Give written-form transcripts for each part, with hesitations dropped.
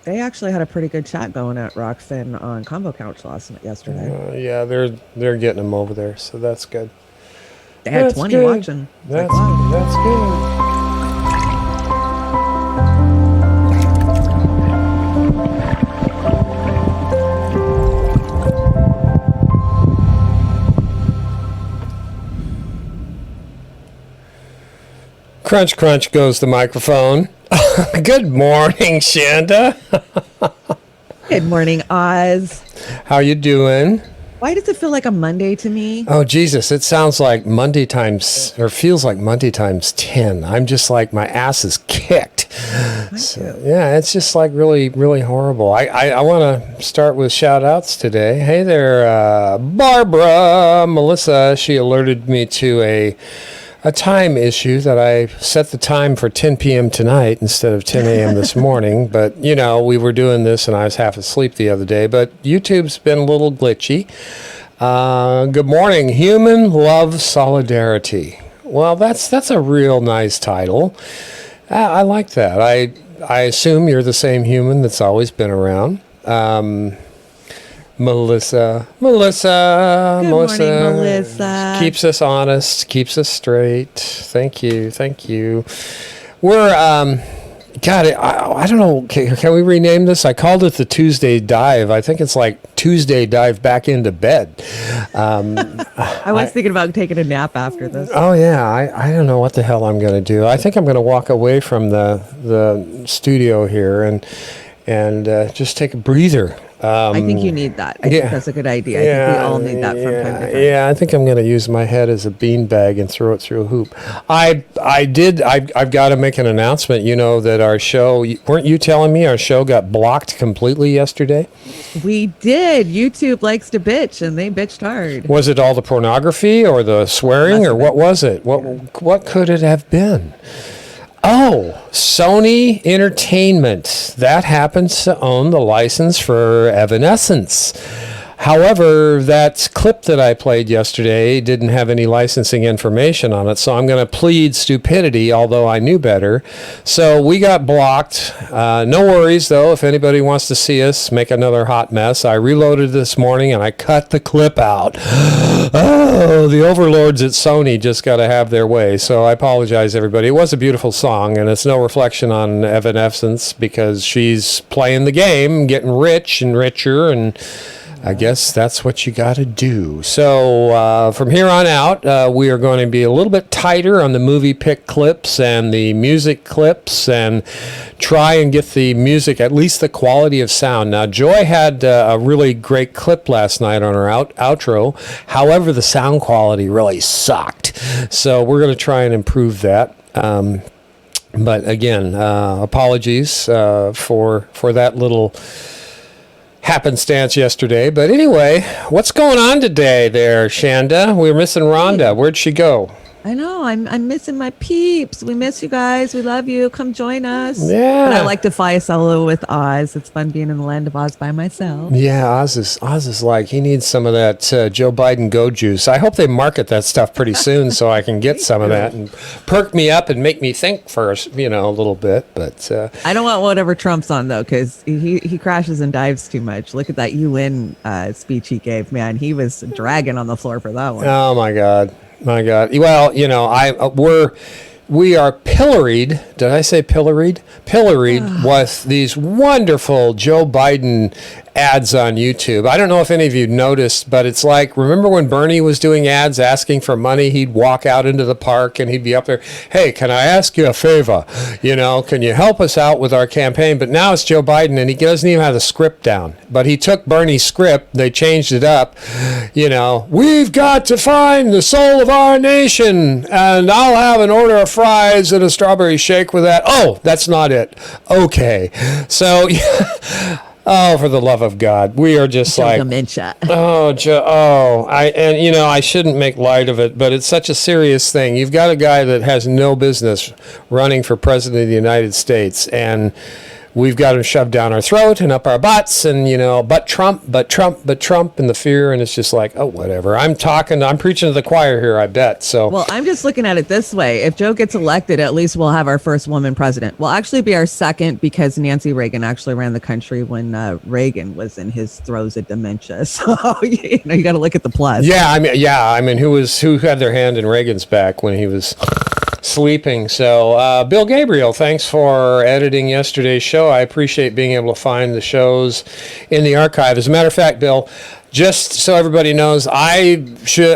They actually had a pretty good chat going at Rockfin on Combo Couch yesterday. Yeah, they're getting them over there, so that's good. They had 20 watching. That's good. Crunch, crunch goes the microphone. Good morning, Shanda. Good morning, Oz. How you doing? Why does it feel like a Monday to me? Oh, Jesus, it sounds like Monday times, or feels like Monday times 10. I'm just like, my ass is kicked. So, yeah, it's just like really, really horrible. I want to start with shout outs today. Hey there, Barbara, Melissa. She alerted me to a time issue that I set the time for 10 p.m. tonight instead of 10 a.m. this morning. But, you know, we were doing this and I was half asleep the other day. But YouTube's been a little glitchy. Good morning. Human Love Solidarity. Well, that's a real nice title. I like that. I assume you're the same human that's always been around. Melissa. Good morning, Melissa. Keeps us honest, keeps us straight. Thank you. We're, God, I don't know, can we rename this? I called it the Tuesday Dive. I think it's like Tuesday Dive back into bed. I was thinking about taking a nap after this. Oh, yeah, I don't know what the hell I'm going to do. I think I'm going to walk away from the studio here and just take a breather. I think you need that. I think that's a good idea. I think we all need that from time to time. Yeah, I think I'm going to use my head as a beanbag and throw it through a hoop. I've got to make an announcement. You know that our show, weren't you telling me our show got blocked completely yesterday? We did. YouTube likes to bitch, and they bitched hard. Was it all the pornography or the swearing, or what was it? What could it have been? Oh, Sony Entertainment. That happens to own the license for Evanescence. However, that clip that I played yesterday didn't have any licensing information on it, so I'm going to plead stupidity, although I knew better. So we got blocked. No worries, though, if anybody wants to see us make another hot mess. I reloaded this morning, and I cut the clip out. Oh, the overlords at Sony just got to have their way, so I apologize, everybody. It was a beautiful song, and it's no reflection on Evanescence because she's playing the game, getting rich and richer, and I guess that's what you got to do. So from here on out, we are going to be a little bit tighter on the movie pick clips and the music clips and try and get the music, at least the quality of sound. Now, Joy had a really great clip last night on her outro. However, the sound quality really sucked. So we're going to try and improve that. But again, apologies for that little happenstance yesterday. But anyway, what's going on today there, Shanda? We were missing Rhonda. Where'd she go? I know. I'm missing my peeps. We miss you guys. We love you. Come join us. Yeah. But I like to fly solo with Oz. It's fun being in the land of Oz by myself. Yeah, Oz is like, he needs some of that Joe Biden go juice. I hope they market that stuff pretty soon so I can get some of that and perk me up and make me think first, a little bit. But I don't want whatever Trump's on, though, because he crashes and dives too much. Look at that UN speech he gave, man. He was dragging on the floor for that one. Oh, my God. My God. Well, we are pilloried. Did I say pilloried? Pilloried with these wonderful Joe Biden ads on YouTube. I don't know if any of you noticed, but it's like, remember when Bernie was doing ads asking for money? He'd walk out into the park and he'd be up there, hey, can I ask you a favor? Can you help us out with our campaign? But now it's Joe Biden and he doesn't even have the script down. But he took Bernie's script, they changed it up. We've got to find the soul of our nation and I'll have an order of fries and a strawberry shake with that. Oh, that's not it. Okay. So, oh, for the love of God, we are just like dementia. I shouldn't make light of it, but it's such a serious thing. You've got a guy that has no business running for president of the United States, and we've got them shoved down our throat and up our butts, and but Trump, and the fear, and it's just like, oh, whatever. I'm preaching to the choir here, I bet. So well, I'm just looking at it this way: if Joe gets elected, at least we'll have our first woman president. We'll actually be our second, because Nancy Reagan actually ran the country when Reagan was in his throes of dementia. So you got to look at the plus. Yeah, I mean, who had their hand in Reagan's back when he was sleeping? So, Bill Gabriel, thanks for editing yesterday's show. I appreciate being able to find the shows in the archive. As a matter of fact, Bill, just so everybody knows, I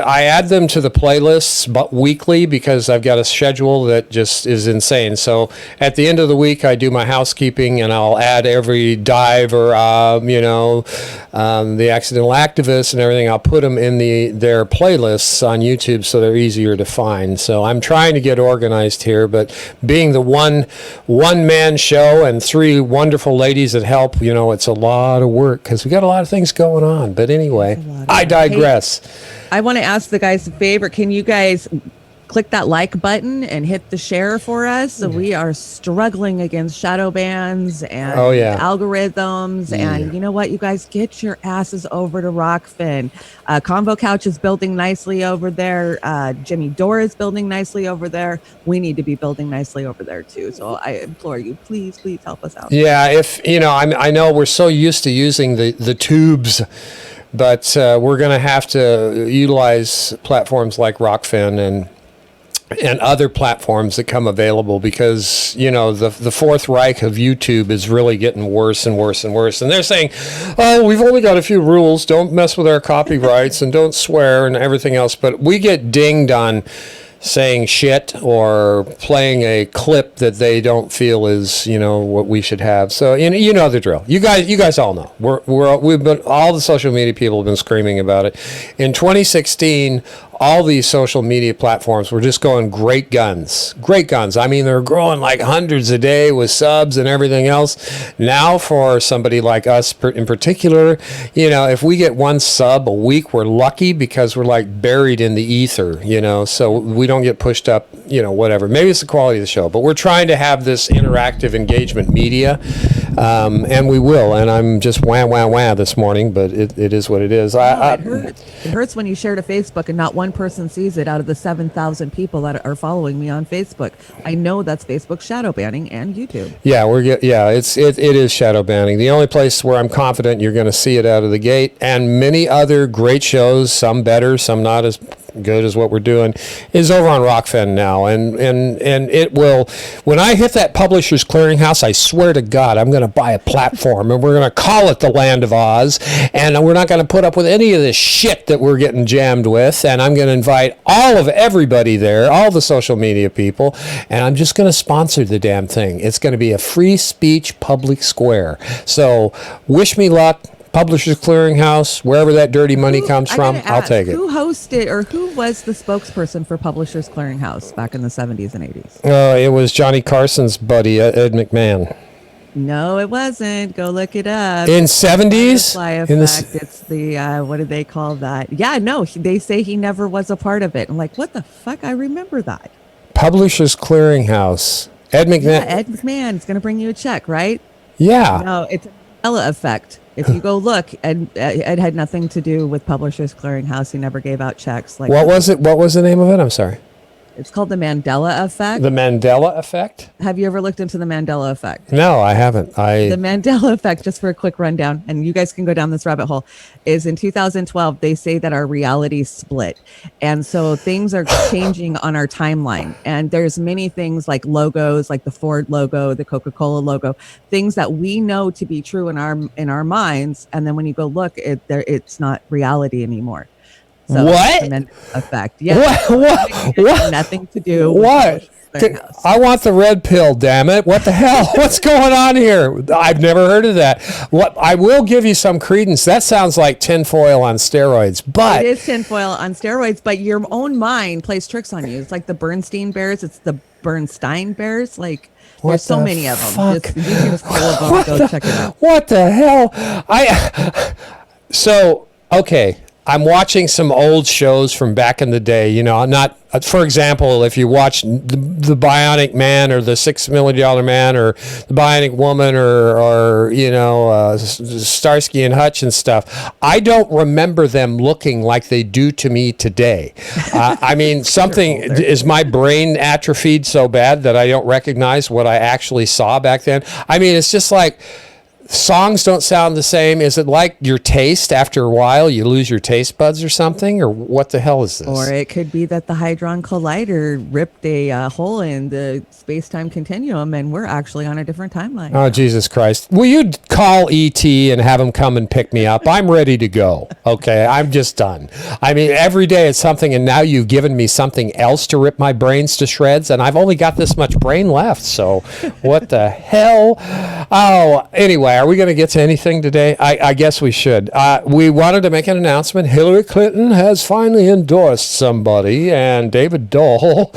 add them to the playlists but weekly, because I've got a schedule that just is insane. So at the end of the week, I do my housekeeping, and I'll add every dive or the accidental activist and everything. I'll put them in their playlists on YouTube, so they're easier to find. So I'm trying to get organized here, but being the one man show and 3 wonderful ladies that help, it's a lot of work, because we got a lot of things going on. But anyway, I digress. Hey, I want to ask the guys a favor. Can you guys click that like button and hit the share for us? So we are struggling against shadow bans and algorithms. And you know what? You guys, get your asses over to Rockfin. Convo Couch is building nicely over there. Jimmy Dore is building nicely over there. We need to be building nicely over there too. So I implore you, please help us out. Yeah, if I know we're so used to using the tubes, but we're going to have to utilize platforms like Rockfin and other platforms that come available, because the Fourth Reich of YouTube is really getting worse and worse and worse. And they're saying, oh, we've only got a few rules, don't mess with our copyrights and don't swear and everything else. But we get dinged on saying shit or playing a clip that they don't feel is what we should have. So you know the drill. You guys all know. We've been, all the social media people have been screaming about it. In 2016, all these social media platforms were just going great guns. I mean, they're growing like hundreds a day with subs and everything else. Now for somebody like us in particular, if we get 1 sub a week, we're lucky, because we're like buried in the ether, so we don't get pushed up, whatever. Maybe it's the quality of the show, but we're trying to have this interactive engagement media, and we will. And I'm just wah this morning, but it is what it is. It hurts. It hurts when you share to Facebook and not one person sees it out of the 7,000 people that are following me on Facebook. I know that's Facebook shadow banning and YouTube. Yeah, it is shadow banning. The only place where I'm confident you're going to see it out of the gate, and many other great shows, some better, some not as good as what we're doing, is over on Rockfin now, and it will. When I hit that Publishers Clearinghouse, I swear to God, I'm going to buy a platform, and we're going to call it the Land of Oz, and we're not going to put up with any of this shit that we're getting jammed with, and I'm going to invite everybody there, all the social media people, and I'm just going to sponsor the damn thing. It's going to be a free speech public square. So wish me luck. Publishers Clearinghouse, wherever that dirty money comes from, I'll take it. Who hosted, or who was the spokesperson for Publishers Clearinghouse back in the 70s and 80s? It was Johnny Carson's buddy, Ed McMahon. No, it wasn't. Go look it up. In 70s? It's the, what did they call that? Yeah, no, they say he never was a part of it. I'm like, what the fuck? I remember that. Publishers Clearinghouse. Ed McMahon. Yeah, Ed McMahon is going to bring you a check, right? Yeah. No, it's a Mandela effect. If you go look, and it had nothing to do with Publishers Clearinghouse. He never gave out checks. What was it? What was the name of it? I'm sorry. It's called the Mandela effect. The Mandela effect? Have you ever looked into the Mandela effect? No, I haven't. The Mandela effect, just for a quick rundown, and you guys can go down this rabbit hole, is in 2012, they say that our reality split. And so things are changing on our timeline. And there's many things like logos, like the Ford logo, the Coca-Cola logo, things that we know to be true in our minds. And then when you go look, it's not reality anymore. So what? Effect. Yeah. What? Nothing to do with what? I want the red pill, damn it. What the hell? What's going on here? I've never heard of that. What I will give you some credence. That sounds like tinfoil on steroids, but it is tinfoil on steroids, but your own mind plays tricks on you. It's like the Bernstein Bears, it's the Bernstein Bears, like there's so many of them. YouTube's full of them. Go check it out. What the hell? Okay. I'm watching some old shows from back in the day. You know, not, for example, if you watch the Bionic Man or the $6 Million Man or the Bionic Woman or you know, Starsky and Hutch and stuff, I don't remember them looking like they do to me today. I mean, something, is my brain atrophied so bad that I don't recognize what I actually saw back then? I mean, it's just like, songs don't sound the same. Is it like your taste? After a while, you lose your taste buds or something? Or what the hell is this? Or it could be that the Hadron Collider ripped a hole in the space-time continuum and we're actually on a different timeline. Oh, Jesus Christ. Will you call E.T. and have him come and pick me up? I'm ready to go. Okay, I'm just done. I mean, every day it's something, and now you've given me something else to rip my brains to shreds, and I've only got this much brain left, so what the hell? Oh, anyway. Are we going to get to anything today? I guess we should. We wanted to make an announcement. Hillary Clinton has finally endorsed somebody, and David Dole.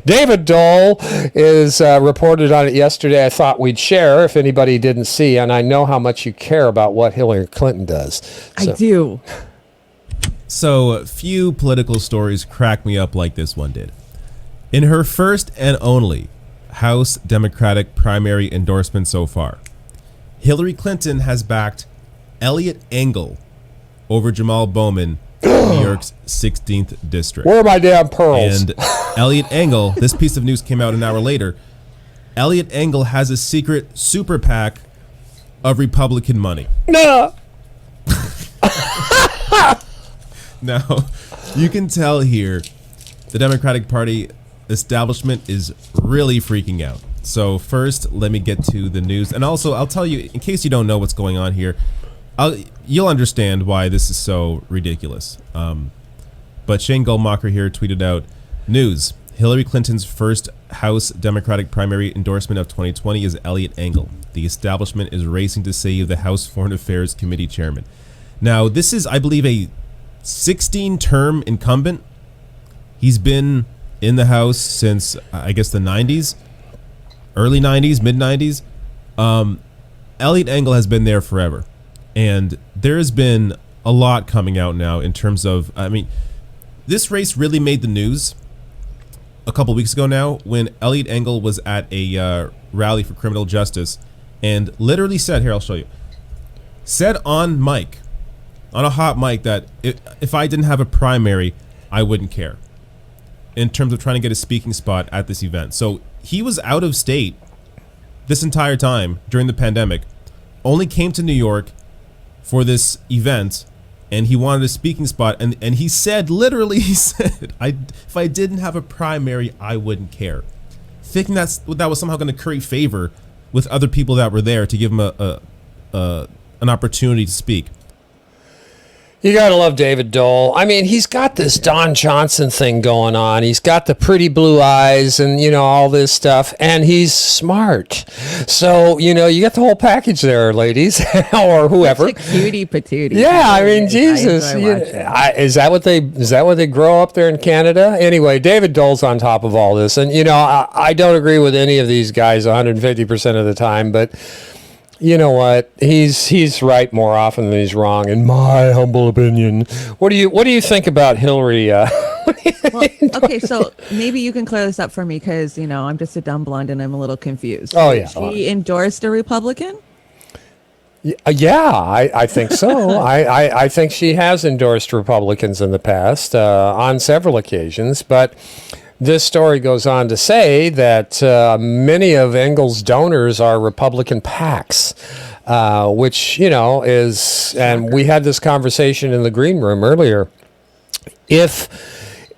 David Dole is reported on it yesterday. I thought we'd share if anybody didn't see, and I know how much you care about what Hillary Clinton does. So. I do. So few political stories crack me up like this one did. In her first and only House Democratic primary endorsement so far, Hillary Clinton has backed Elliot Engel over Jamal Bowman in New York's 16th district. Where are my damn pearls? And Elliot Engel, this piece of news came out an hour later. Elliot Engel has a secret super PAC of Republican money. No. Now, you can tell here the Democratic Party establishment is really freaking out. So first, let me get to the news. And also, I'll tell you, in case you don't know what's going on here, you'll understand why this is so ridiculous. But Shane Goldmacher here tweeted out, news, Hillary Clinton's first House Democratic primary endorsement of 2020 is Elliot Engel. The establishment is racing to save the House Foreign Affairs Committee chairman. Now, this is, I believe, a 16-term incumbent. He's been in the House since, I guess, the 90s. Early 90s, mid 90s. Elliot Engel has been there forever. And there has been a lot coming out now in terms of, I mean, this race really made the news a couple weeks ago now when Elliot Engel was at a rally for criminal justice and literally said, here, I'll show you, said on mic, on a hot mic, that if I didn't have a primary, I wouldn't care in terms of trying to get a speaking spot at this event. So he was out of state this entire time during the pandemic, only came to New York for this event, and he wanted a speaking spot. And he said, literally, he said, if I didn't have a primary, I wouldn't care. Thinking that was somehow going to curry favor with other people that were there to give him an opportunity to speak. You gotta love David Dole. I mean, he's got this Don Johnson thing going on. He's got the pretty blue eyes and, you know, all this stuff. And he's smart. So, you know, you get the whole package there, ladies, or whoever. Such a cutie patootie. Yeah, I mean, Jesus. Is that what they grow up there in Canada? Anyway, David Dole's on top of all this. And, you know, I don't agree with any of these guys 150% of the time, but you know what? He's right more often than he's wrong, in my humble opinion. What do you think about Hillary? Well, okay, so maybe you can clear this up for me because, you know, I'm just a dumb blonde and I'm a little confused. Oh, yeah. She endorsed a Republican? Yeah, I think so. I think she has endorsed Republicans in the past on several occasions, but this story goes on to say that many of Engel's donors are Republican PACs, which, you know, is, and we had this conversation in the green room earlier. If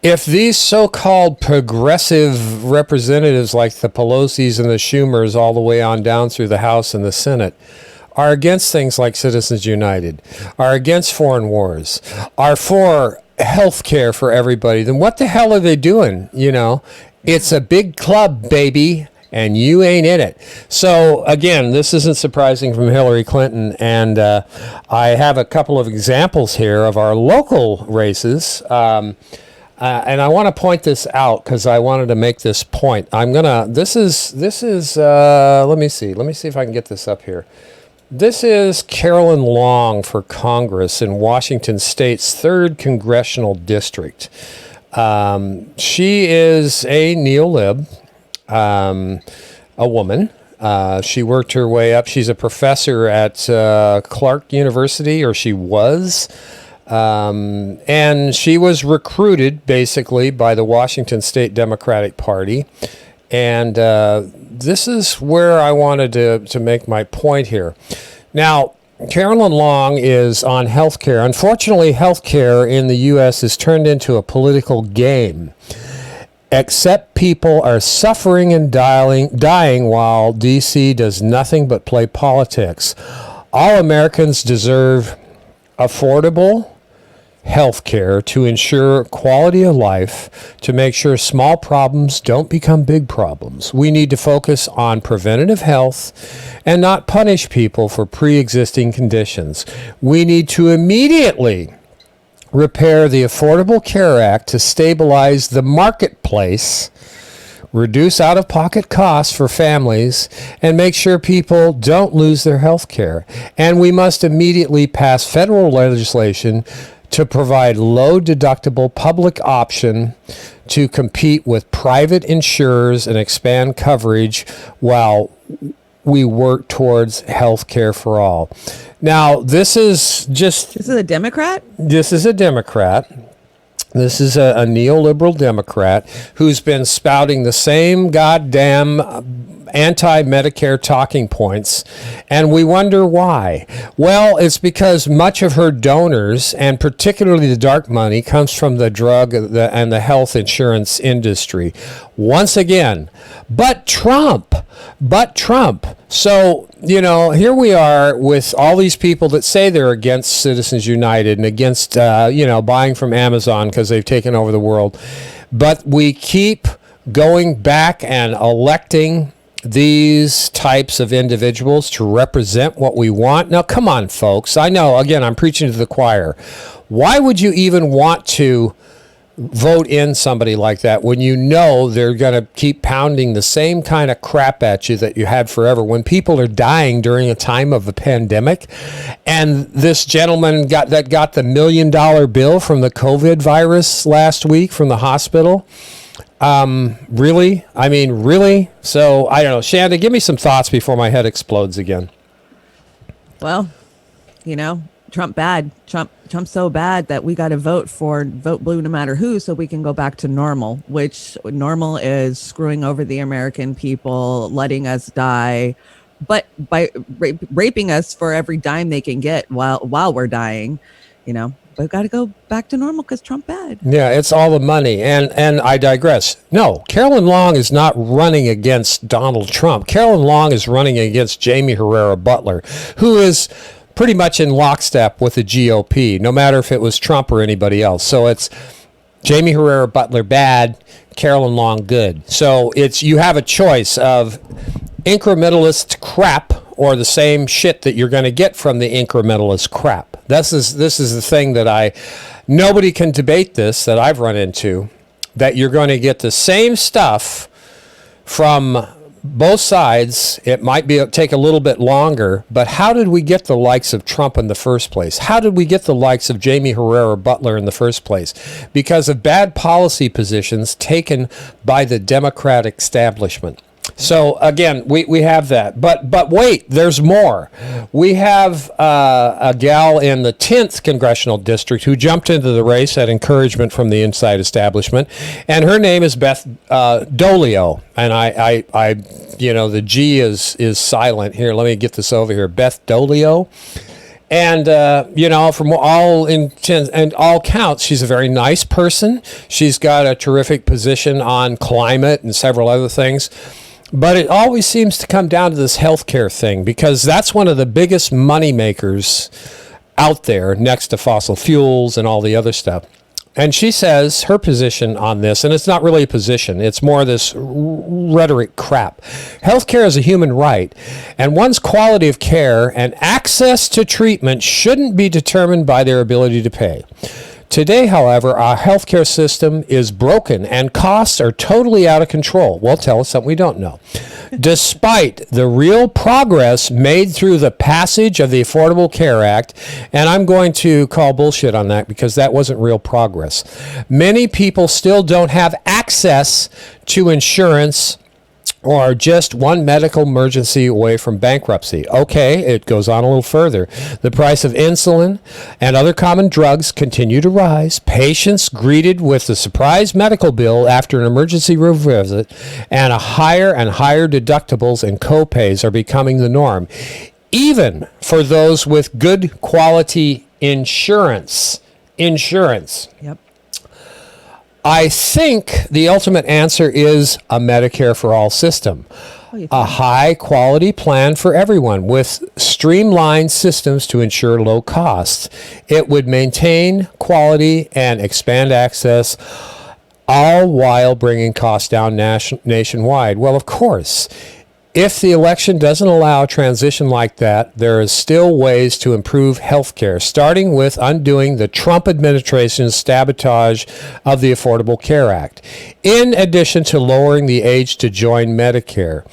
these so-called progressive representatives like the Pelosi's and the Schumers all the way on down through the House and the Senate are against things like Citizens United, are against foreign wars, are for health care for everybody, then what the hell are they doing? You know, it's a big club, baby, and you ain't in it. So again, this isn't surprising from Hillary Clinton, and I have a couple of examples here of our local races, and I want to point this out because I wanted to make this point. This is let me see if I can get this up here. This is Carolyn Long for Congress in Washington State's 3rd Congressional District. She is a neo-lib, a woman. She worked her way up. She's a professor at Clark University, or she was. And she was recruited, basically, by the Washington State Democratic Party. And this is where I wanted to make my point here. Now, Carolyn Long is on health care. Unfortunately, health care in the U.S. has turned into a political game. Except people are suffering and dying while D.C. does nothing but play politics. All Americans deserve affordable health care to ensure quality of life, to make sure small problems don't become big problems. We need to focus on preventative health and not punish people for pre-existing conditions. We need to immediately repair the Affordable Care Act to stabilize the marketplace, reduce out-of-pocket costs for families, and make sure people don't lose their health care. And we must immediately pass federal legislation to provide low-deductible public option to compete with private insurers and expand coverage while we work towards health care for all. Now, this is a Democrat? This is a Democrat. This is a neoliberal Democrat who's been spouting the same goddamn anti-Medicare talking points, and we wonder why. Well, it's because much of her donors, and particularly the dark money, comes from the drug and the health insurance industry. Once again, but Trump. So, here we are with all these people that say they're against Citizens United and against, buying from Amazon because they've taken over the world. But we keep going back and electing these types of individuals to represent what we want. Now, come on, folks. I know, again, I'm preaching to the choir. Why would you even want to vote in somebody like that when you know they're going to keep pounding the same kind of crap at you that you had forever when people are dying during a time of a pandemic? And this gentleman got the $1 million bill from the COVID virus last week from the hospital. Really? I mean, really? So, I don't know. Shanda, give me some thoughts before my head explodes again. Well, Trump bad. Trump's so bad that we got to vote blue no matter who, so we can go back to normal, which normal is screwing over the American people, letting us die, but by raping us for every dime they can get while we're dying, But got to go back to normal because Trump bad. Yeah, it's all the money. And I digress. No, Carolyn Long is not running against Donald Trump. Carolyn Long is running against Jamie Herrera Butler, who is pretty much in lockstep with the GOP, no matter if it was Trump or anybody else. So it's Jamie Herrera Butler bad, Carolyn Long good. So you have a choice of incrementalist crap or the same shit that you're going to get from the incrementalist crap. This is the thing that nobody can debate this that I've run into, that you're going to get the same stuff from both sides. It might take a little bit longer, but how did we get the likes of Trump in the first place? How did we get the likes of Jamie Herrera Butler in the first place? Because of bad policy positions taken by the Democratic establishment. So again, we have that, but wait, there's more. We have a gal in the 10th congressional district who jumped into the race at encouragement from the inside establishment, and her name is Beth Dolio. And I the G is silent here. Let me get this over here. Beth Dolio. And, from all intents and all counts, she's a very nice person. She's got a terrific position on climate and several other things. But it always seems to come down to this healthcare thing, because that's one of the biggest money makers out there next to fossil fuels and all the other stuff. And she says her position on this, and it's not really a position, it's more this rhetoric crap. Healthcare is a human right, and one's quality of care and access to treatment shouldn't be determined by their ability to pay. Today, however, our healthcare system is broken and costs are totally out of control. Well, tell us something we don't know. Despite the real progress made through the passage of the Affordable Care Act, and I'm going to call bullshit on that because that wasn't real progress, many people still don't have access to insurance or are just one medical emergency away from bankruptcy. Okay, it goes on a little further. The price of insulin and other common drugs continue to rise. Patients greeted with a surprise medical bill after an emergency room visit and higher deductibles and copays are becoming the norm, even for those with good quality insurance. Yep. I think the ultimate answer is a Medicare for all system. A high quality plan for everyone with streamlined systems to ensure low costs. It would maintain quality and expand access, all while bringing costs down nationwide. Well, of course, if the election doesn't allow a transition like that, there is still ways to improve healthcare, starting with undoing the Trump administration's sabotage of the Affordable Care Act. In addition to lowering the age to join Medicare,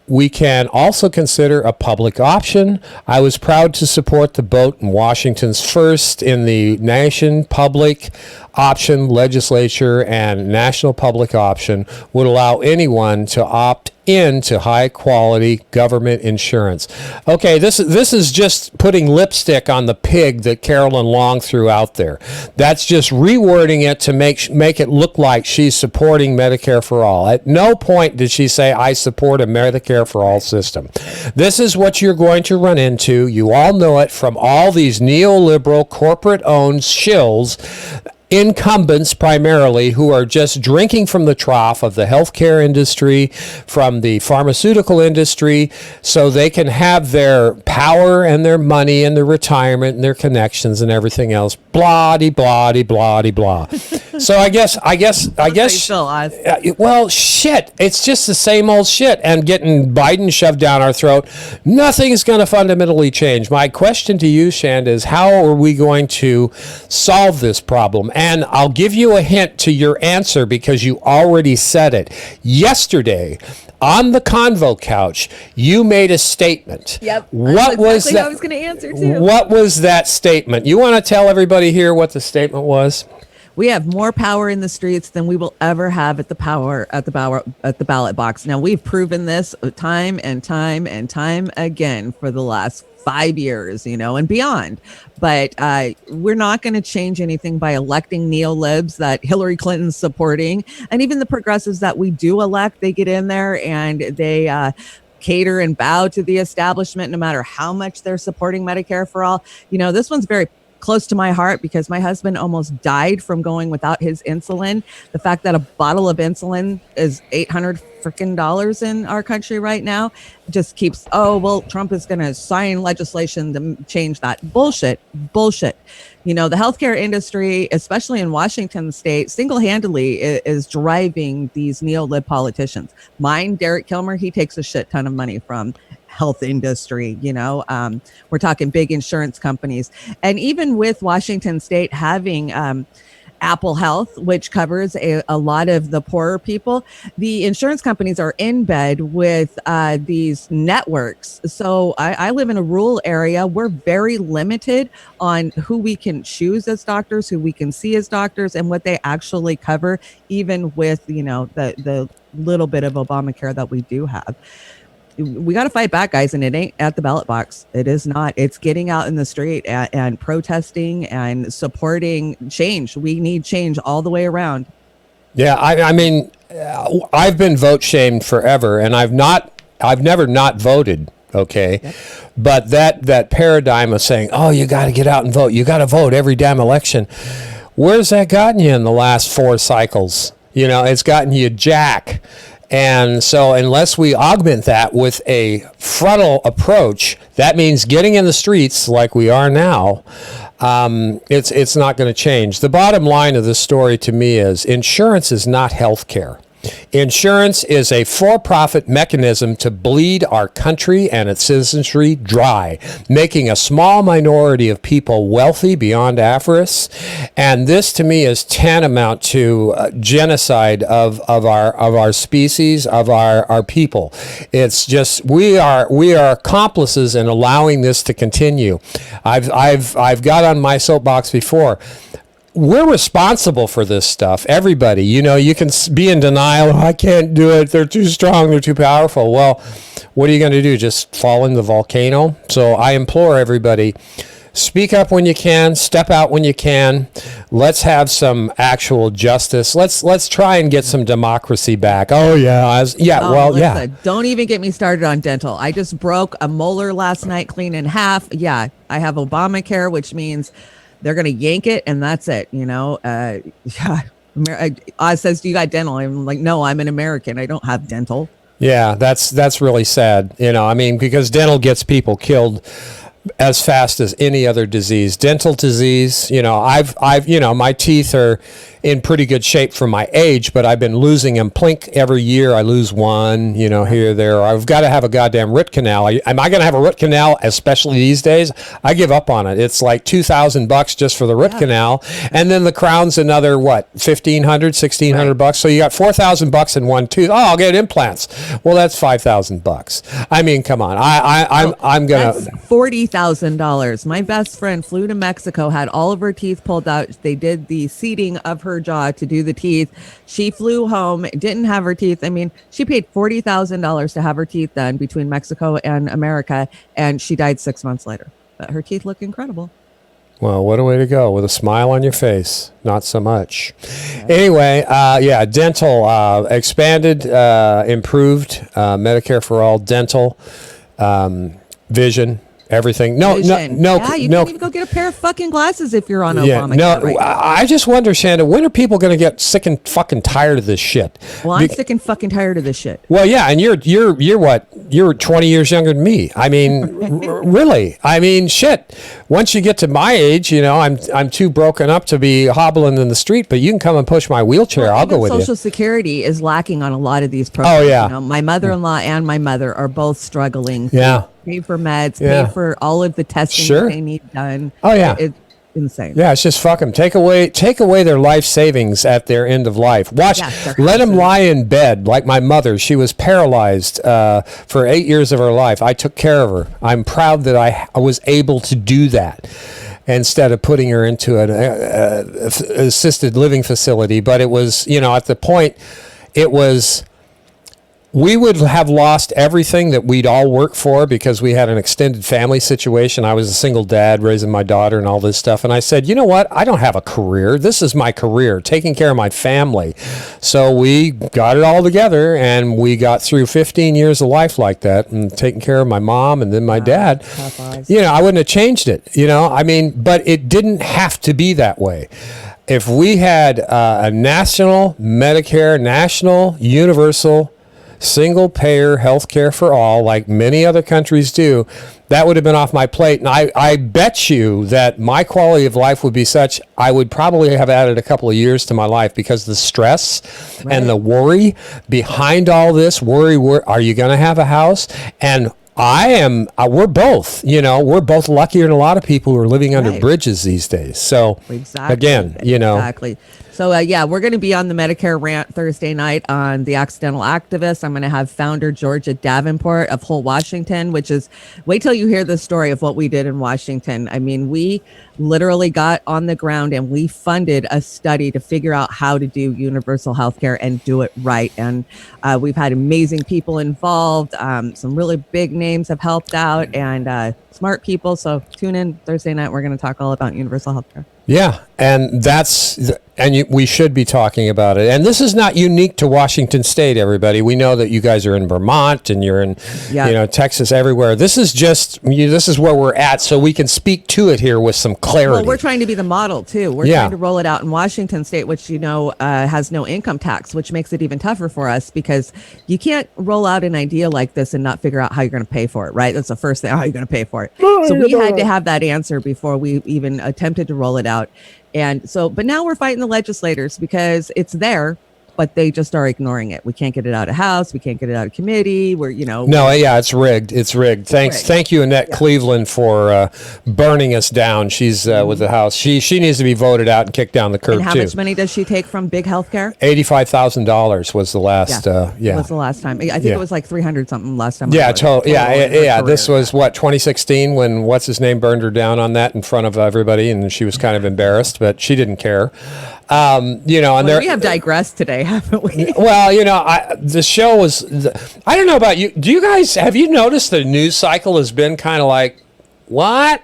we can also consider a public option. I was proud to support the Bout in Washington's first in the nation public option legislature, and national public option would allow anyone to opt into high quality government insurance. Okay, this is just putting lipstick on the pig that Carolyn Long threw out there. That's just rewording it to make it look like she's supporting Medicare for all. At no point did she say, I support a Medicare for all system. This is what you're going to run into. You all know it from all these neoliberal corporate-owned shills, incumbents primarily, who are just drinking from the trough of the healthcare industry, from the pharmaceutical industry, so they can have their power and their money and their retirement and their connections and everything else. Blah-de, blah-de, blah-de, blah. So I guess. Well, shit. It's just the same old shit, and getting Biden shoved down our throat. Nothing's going to fundamentally change. My question to you, Shanda, is how are we going to solve this problem? And I'll give you a hint to your answer because you already said it. Yesterday, on the convo couch, you made a statement. Yep. What was that? I was going to answer too. What was that statement? You want to tell everybody here what the statement was? We have more power in the streets than we will ever have at the ballot box. Now, we've proven this time and time and time again for the last 5 years, and beyond. But we're not going to change anything by electing neolibs that Hillary Clinton's supporting. And even the progressives that we do elect, they get in there and they cater and bow to the establishment, no matter how much they're supporting Medicare for all. This one's very close to my heart because my husband almost died from going without his insulin. The fact that a bottle of insulin is $800 freaking in our country right now just keeps, Trump is going to sign legislation to change that. Bullshit. The healthcare industry, especially in Washington state, single-handedly is driving these neolib politicians. Mine, Derek Kilmer, he takes a shit ton of money from health industry. We're talking big insurance companies. And even with Washington state having Apple Health, which covers a lot of the poorer people, the insurance companies are in bed with these networks. So I live in a rural area. We're very limited on who we can choose as doctors, who we can see as doctors, and what they actually cover, even with, the little bit of Obamacare that we do have. We got to fight back, guys, and it ain't at the ballot box. It is not. It's getting out in the street and protesting and supporting change. We need change all the way around. Yeah, I mean, I've been vote shamed forever, and I've never not voted. Okay, yep. But that paradigm of saying, "Oh, you got to get out and vote. You got to vote every damn election." Where's that gotten you in the last 4 cycles? It's gotten you jack. And so unless we augment that with a frontal approach, that means getting in the streets like we are now, it's not going to change. The bottom line of this story to me is insurance is not health care. Insurance is a for-profit mechanism to bleed our country and its citizenry dry, making a small minority of people wealthy beyond avarice. And this, to me, is tantamount to genocide of our species, of our people. It's just we are accomplices in allowing this to continue. I've got on my soapbox before. We're responsible for this stuff. Everybody, you can be in denial. I can't do it. They're too strong. They're too powerful. Well, what are you going to do? Just fall in the volcano? So I implore everybody, speak up when you can, step out when you can. Let's have some actual justice. Let's try and get some democracy back. Oh yeah, Don't even get me started on dental. I just broke a molar last night, clean in half. Yeah, I have Obamacare, which means they're going to yank it and that's it. Oz says, do you got dental? I'm like, no, I'm an American. I don't have dental. Yeah, that's really sad. Because dental gets people killed as fast as any other disease. Dental disease, I've my teeth are in pretty good shape for my age, but I've been losing them plink every year. I lose one, here or there. I've got to have a goddamn root canal. Am I going to have a root canal, especially these days? I give up on it. It's like $2,000 just for the root canal. And then the crown's another, $1,500, $1,600. So you got $4,000 in one tooth. Oh, I'll get implants. Well, that's $5,000. I mean, come on. I'm going to. $40,000. My best friend flew to Mexico, had all of her teeth pulled out. They did the seeding of her jaw to do the teeth. She flew home, didn't have her teeth. I mean, she paid $40,000 to have her teeth done between Mexico and America, and she died 6 months later. But her teeth look incredible. Well, what a way to go, with a smile on your face. Not so much. Anyway, dental, expanded, improved, Medicare for all, dental, vision. Everything. No. You can't even go get a pair of fucking glasses if you're on Obamacare. Right now. I just wonder, Shanda, when are people going to get sick and fucking tired of this shit? Well, I'm sick and fucking tired of this shit. Well, yeah, and you're what? You're 20 years younger than me. I mean, really. I mean, shit. Once you get to my age, I'm too broken up to be hobbling in the street, but you can come and push my wheelchair. I'll go with you. Social Security is lacking on a lot of these programs. Oh yeah. My mother-in-law and my mother are both struggling. Yeah. Pay for meds, pay for all of the testing that they need done. Oh yeah, it's insane. Yeah, it's just fuck them. Take away their life savings at their end of life. Let them lie in bed like my mother. She was paralyzed for 8 years of her life. I took care of her. I'm proud that I was able to do that instead of putting her into an assisted living facility. But it was, at the point, it was. We would have lost everything that we'd all worked for because we had an extended family situation. I was a single dad raising my daughter and all this stuff. And I said, you know what? I don't have a career. This is my career, taking care of my family. So we got it all together and we got through 15 years of life like that and taking care of my mom and then my dad. I wouldn't have changed it, but it didn't have to be that way. If we had a national Medicare, national universal single payer health care for all, like many other countries do, that would have been off my plate. And I bet you that my quality of life would be such, I would probably have added a couple of years to my life because the stress and the worry behind all this, worry, are you going to have a house? And we're both luckier than a lot of people who are living under bridges these days. So Exactly. So, we're going to be on the Medicare rant Thursday night on The Accidental Activist. I'm going to have founder Georgia Davenport of Whole Washington, which is, wait till you hear the story of what we did in Washington. I mean, we literally got on the ground and we funded a study to figure out how to do universal health care and do it right. And we've had amazing people involved. Some really big names have helped out and smart people. So tune in Thursday night. We're going to talk all about universal health care. Yeah, and we should be talking about it. And this is not unique to Washington State, everybody. We know that you guys are in Vermont and you're in, Texas, everywhere. This is this is where we're at, so we can speak to it here with some clarity. Well, we're trying to be the model too. We're trying to roll it out in Washington State, which has no income tax, which makes it even tougher for us because you can't roll out an idea like this and not figure out how you're going to pay for it. Right? That's the first thing. How are you going to pay for it? So we had to have that answer before we even attempted to roll it out. And so, but now we're fighting the legislators because it's there, but they just are ignoring it. We can't get it out of House. We can't get it out of committee. It's rigged. It's rigged. Thank you, Annette Cleveland, for burning us down. She's with the House. She needs to be voted out and kicked down the curb, and how too. much money does she take from big healthcare? $85,000 was the last. Was the last time. I think it was like 300 something last time. This was what, 2016, when what's his name burned her down on that in front of everybody, and she was kind of embarrassed, but she didn't care. We have digressed today, haven't we? Well, the show was. I don't know about you. Have you noticed the news cycle has been kind of like, what?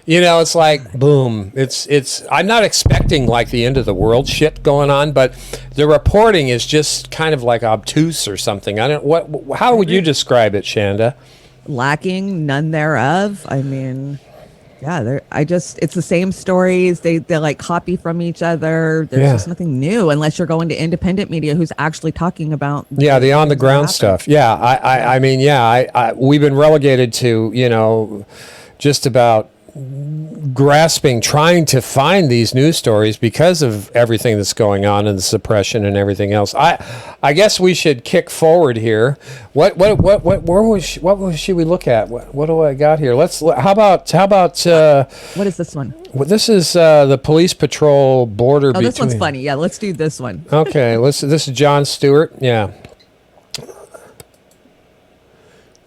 It's like boom. It's. I'm not expecting like the end of the world shit going on, but the reporting is just kind of like obtuse or something. I don't. How would you describe it, Shanda? Lacking, none thereof. I mean. Yeah, it's the same stories. They like copy from each other. There's just nothing new unless you're going to independent media who's actually talking about the on the ground stuff. Yeah, we've been relegated to just about trying to find these news stories because of everything that's going on and the suppression and everything else. I guess we should kick forward here. What should we look at? What do I got here? How about what is this one? Well, this is the police patrol border. Oh, this one's funny. Yeah, let's do this one. Okay, this is Jon Stewart. Yeah.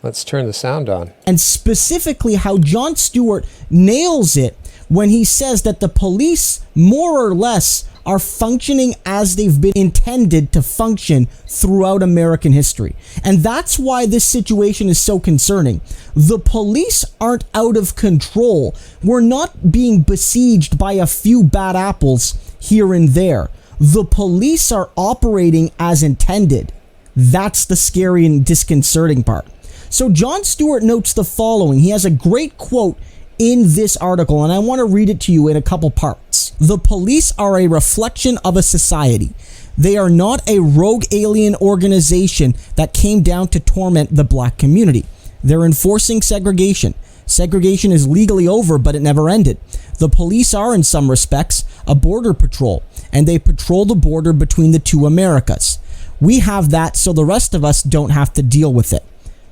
Let's turn the sound on. And specifically how Jon Stewart nails it when he says that the police, more or less, are functioning as they've been intended to function throughout American history. And that's why this situation is so concerning. The police aren't out of control. We're not being besieged by a few bad apples here and there. The police are operating as intended. That's the scary and disconcerting part. So Jon Stewart notes the following. He has a great quote in this article, and I want to read it to you in a couple parts. The police are a reflection of a society. They are not a rogue alien organization that came down to torment the black community. They're enforcing segregation. Segregation is legally over, but it never ended. The police are, in some respects, a border patrol, and they patrol the border between the two Americas. We have that so the rest of us don't have to deal with it.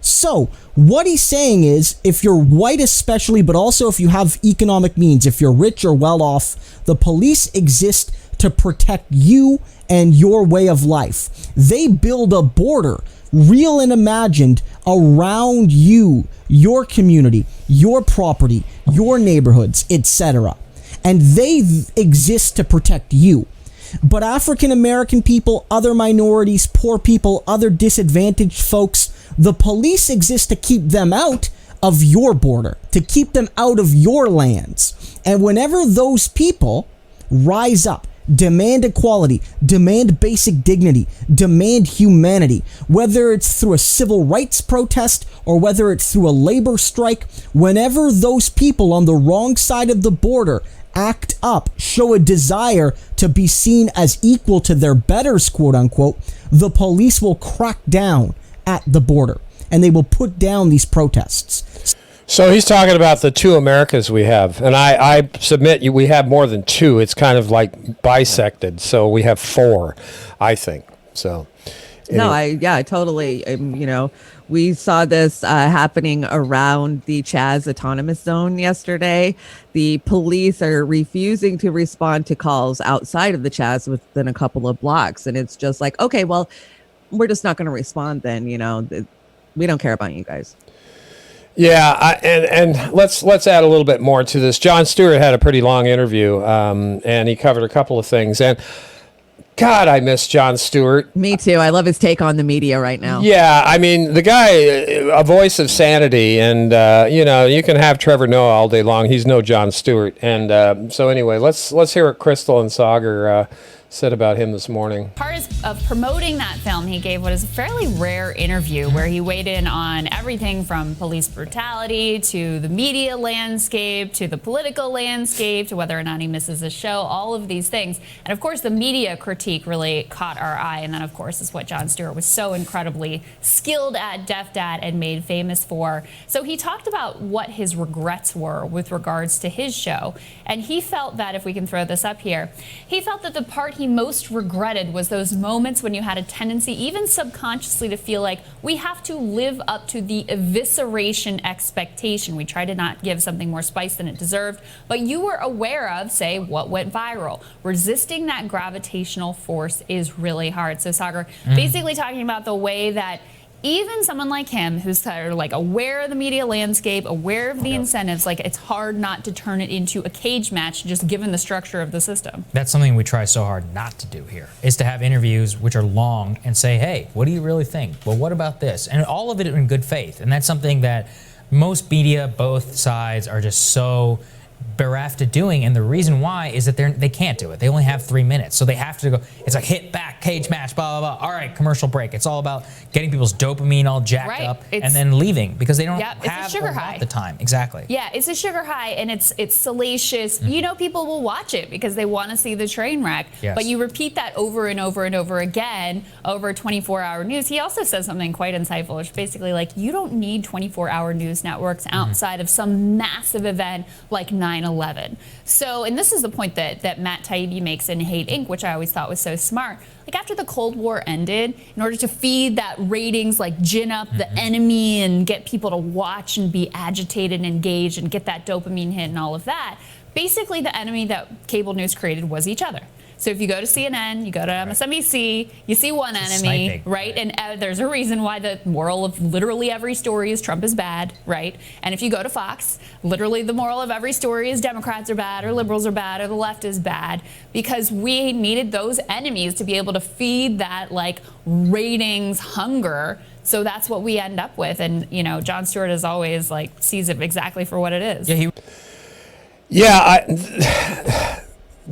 So, what he's saying is, if you're white especially, but also if you have economic means, if you're rich or well off, the police exist to protect you and your way of life. They build a border, real and imagined, around you, your community, your property, your neighborhoods, etc. And they exist to protect you. But African American people, other minorities, poor people, other disadvantaged folks, the police exist to keep them out of your border, to keep them out of your lands. And whenever those people rise up, demand equality, demand basic dignity, demand humanity, whether it's through a civil rights protest or whether it's through a labor strike, whenever those people on the wrong side of the border act up, show a desire to be seen as equal to their betters, quote unquote, the police will crack down at the border and they will put down these protests. So he's talking about the two Americas we have, and I submit you we have more than two. It's kind of like bisected, so we have four, I think. So anyway. I totally. We saw this happening around the Chaz Autonomous Zone yesterday. The police are refusing to respond to calls outside of the Chaz within a couple of blocks, and it's just like, okay, well, we're just not going to respond then. We don't care about you guys. Yeah, and let's add a little bit more to this. Jon Stewart had a pretty long interview, and he covered a couple of things. And God, I miss Jon Stewart. Me too. I love his take on the media right now. Yeah, I mean, the guy, a voice of sanity, and you can have Trevor Noah all day long. He's no Jon Stewart. And so anyway, let's hear what Crystal and Sagar said about him this morning. Part of promoting that film, he gave what is a fairly rare interview where he weighed in on everything from police brutality to the media landscape to the political landscape to whether or not he misses a show, all of these things. And of course, the media critique really caught our eye. And then, of course, is what Jon Stewart was so incredibly skilled at, deft at, and made famous for. So he talked about what his regrets were with regards to his show. And he felt that, if we can throw this up here, he felt that the part he most regretted was those moments when you had a tendency, even subconsciously, to feel like we have to live up to the evisceration expectation. We try to not give something more spice than it deserved, but you were aware of, say, what went viral. Resisting that gravitational force is really hard. So Sagar, basically talking about the way that even someone like him, who's sort of like aware of the media landscape, aware of the incentives, like it's hard not to turn it into a cage match, just given the structure of the system. That's something we try so hard not to do here, is to have interviews which are long and say, hey, what do you really think? Well, what about this? And all of it in good faith. And that's something that most media, both sides, are just so bereft at doing, and the reason why is that they can't do it. They only have 3 minutes, so they have to go. It's like hit back, cage match, blah blah blah. All right, commercial break. It's all about getting people's dopamine all jacked up and then leaving because they don't have it's a sugar high. The time. Exactly. Yeah, it's a sugar high, and it's salacious. You know, people will watch it because they want to see the train wreck. Yes. But you repeat that over and over and over again over 24-hour news. He also says something quite insightful, which is basically like, you don't need 24-hour news networks outside of some massive event like 9/11. So, and this is the point that Matt Taibbi makes in Hate Inc., which I always thought was so smart. Like, after the Cold War ended, in order to feed that ratings, like gin up the enemy and get people to watch and be agitated and engaged and get that dopamine hit and all of that, basically the enemy that cable news created was each other. So if you go to CNN, you go to MSNBC, you see one enemy, sniping. right? And there's a reason why the moral of literally every story is Trump is bad, right? And if you go to Fox, literally the moral of every story is Democrats are bad or liberals are bad or the left is bad, because we needed those enemies to be able to feed that like ratings hunger. So that's what we end up with. And, you know, Jon Stewart as always like sees it exactly for what it is.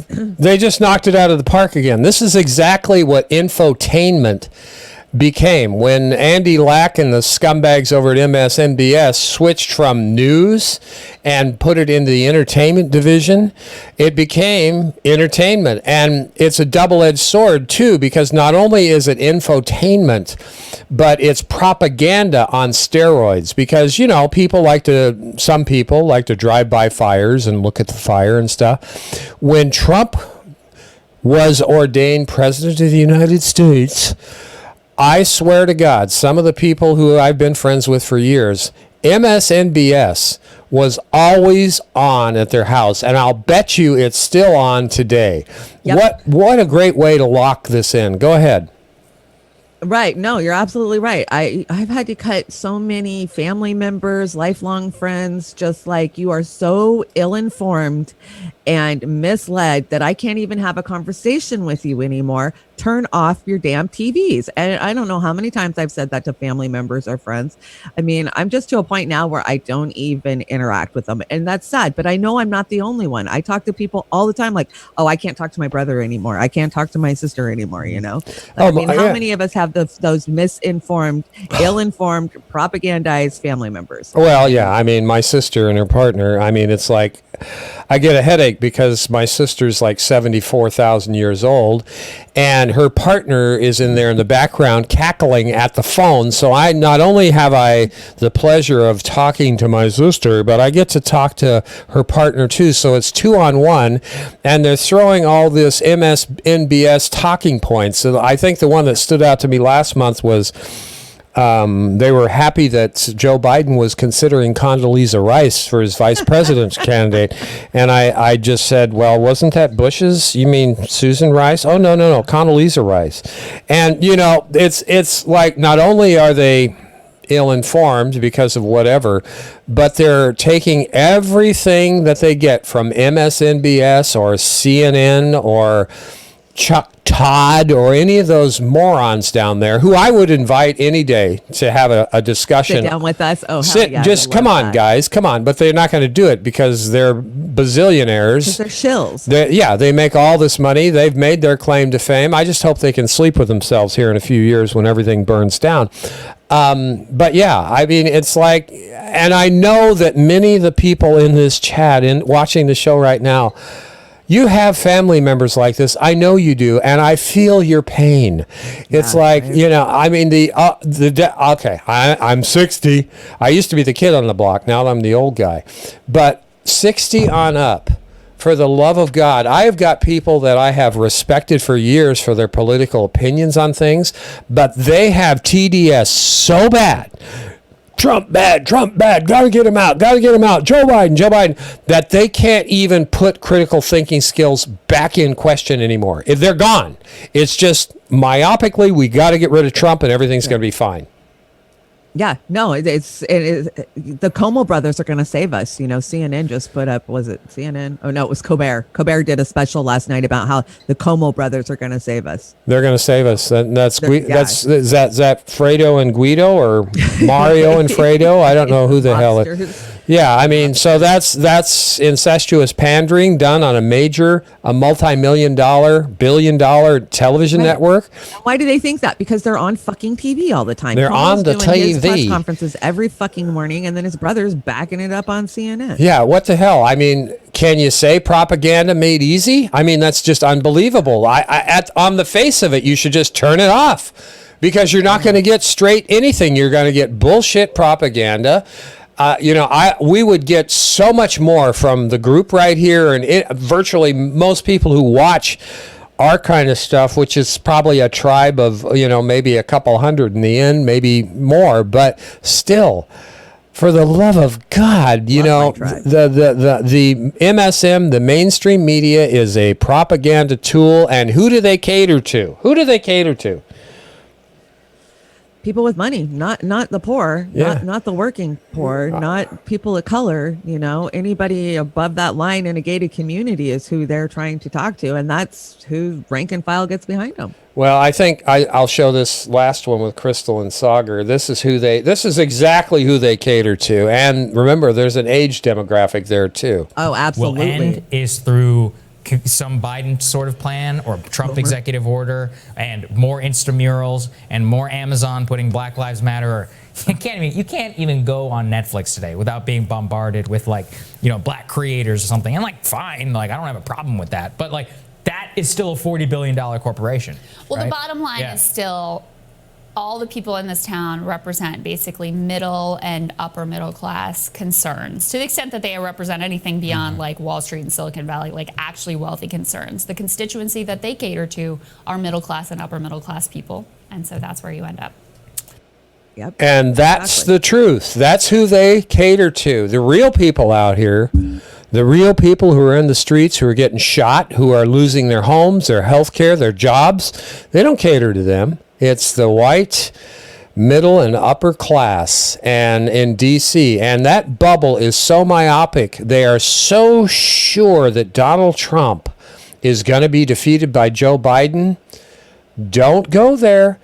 They just knocked it out of the park again. This is exactly what infotainment became when Andy Lack and the scumbags over at MSNBS switched from news and put it into the entertainment division. It became entertainment, and it's a double-edged sword too, because not only is it infotainment, but it's propaganda on steroids, because, you know, some people like to drive by fires and look at the fire and stuff. When Trump was ordained president of the United States, I swear to God, some of the people who I've been friends with for years, MSNBS was always on at their house, and I'll bet you it's still on today. Yep. What a great way to lock this in. Go ahead. Right. No, you're absolutely right. I've had to cut so many family members, lifelong friends, just like, you are so ill-informed and misled that I can't even have a conversation with you anymore. Turn off your damn TVs. And I don't know how many times I've said that to family members or friends. I mean, I'm just to a point now where I don't even interact with them. And that's sad, but I know I'm not the only one. I talk to people all the time like, oh, I can't talk to my brother anymore. I can't talk to my sister anymore, you know? How many of us have those misinformed, ill-informed, propagandized family members? Well, yeah. I mean, my sister and her partner, I mean, it's like, I get a headache because my sister's like 74,000 years old, and her partner is in there in the background cackling at the phone. So I not only have I the pleasure of talking to my sister, but I get to talk to her partner too. So it's 2-on-1, and they're throwing all this MSNBS talking points. So I think the one that stood out to me last month was they were happy that Joe Biden was considering Condoleezza Rice for his vice president's candidate. And I just said, well, wasn't that Bush's? You mean Susan Rice? Oh, no, Condoleezza Rice. And, you know, it's like, not only are they ill-informed because of whatever, but they're taking everything that they get from MSNBS or CNN or Chuck Todd or any of those morons down there, who I would invite any day to have a discussion. Sit down with us. Oh, just come on, guys, come on. But they're not going to do it because they're bazillionaires. Because they're shills. They make all this money. They've made their claim to fame. I just hope they can sleep with themselves here in a few years when everything burns down. But yeah, I mean, it's like, and I know that many of the people in this chat and watching the show right now, you have family members like this. I know you do, and I feel your pain. It's like, right. You know, I mean, okay, I'm 60. I used to be the kid on the block. Now I'm the old guy. But 60 on up, for the love of God, I have got people that I have respected for years for their political opinions on things, but they have TDS so bad. Trump bad, gotta get him out, Joe Biden, that they can't even put critical thinking skills back in question anymore. If they're gone, it's just myopically, we got to get rid of Trump and everything's going to be fine. Yeah, no, it is the Como brothers are going to save us. You know, CNN just put up, was it CNN? Oh no, it was Colbert. Colbert did a special last night about how the Como brothers are going to save us. They're going to save us. Is that Fredo and Guido or Mario and Fredo? I don't know who the hell it. Yeah, I mean, so that's incestuous pandering done on a multi-million-dollar, billion-dollar television network. Why do they think that? Because they're on fucking TV all the time. They're on the TV. His press conferences every fucking morning, and then his brother's backing it up on CNN. Yeah, what the hell? I mean, can you say propaganda made easy? I mean, that's just unbelievable. On the face of it, you should just turn it off because you're not going to get straight anything. You're going to get bullshit propaganda. We would get so much more from the group right here and virtually most people who watch our kind of stuff, which is probably a tribe of, maybe a couple hundred in the end, maybe more, but still, for the love of God, the MSM, the mainstream media is a propaganda tool. And who do they cater to? People with money, not the poor, not the working poor, not people of color. Anybody above that line in a gated community is who they're trying to talk to, and that's who rank and file gets behind them. Well, I think I'll show this last one with Crystal and Sagar. This is exactly who they cater to, and remember, there's an age demographic there too. Oh, absolutely. Will end is through some Biden sort of plan or Trump executive order and more Instamurals and more Amazon putting Black Lives Matter. Or you can't even go on Netflix today without being bombarded with black creators or something. And fine, I don't have a problem with that. But that is still a $40 billion corporation. Well, right? The bottom line is still all the people in this town represent basically middle and upper middle class concerns to the extent that they represent anything beyond Wall Street and Silicon Valley, actually wealthy concerns. The constituency that they cater to are middle class and upper middle class people. And so that's where you end up. Yep. And that's the truth. That's who they cater to. The real people out here, the real people who are in the streets, who are getting shot, who are losing their homes, their health care, their jobs, they don't cater to them. It's the white, middle, and upper class, and in D.C. And that bubble is so myopic. They are so sure that Donald Trump is going to be defeated by Joe Biden. Don't go there.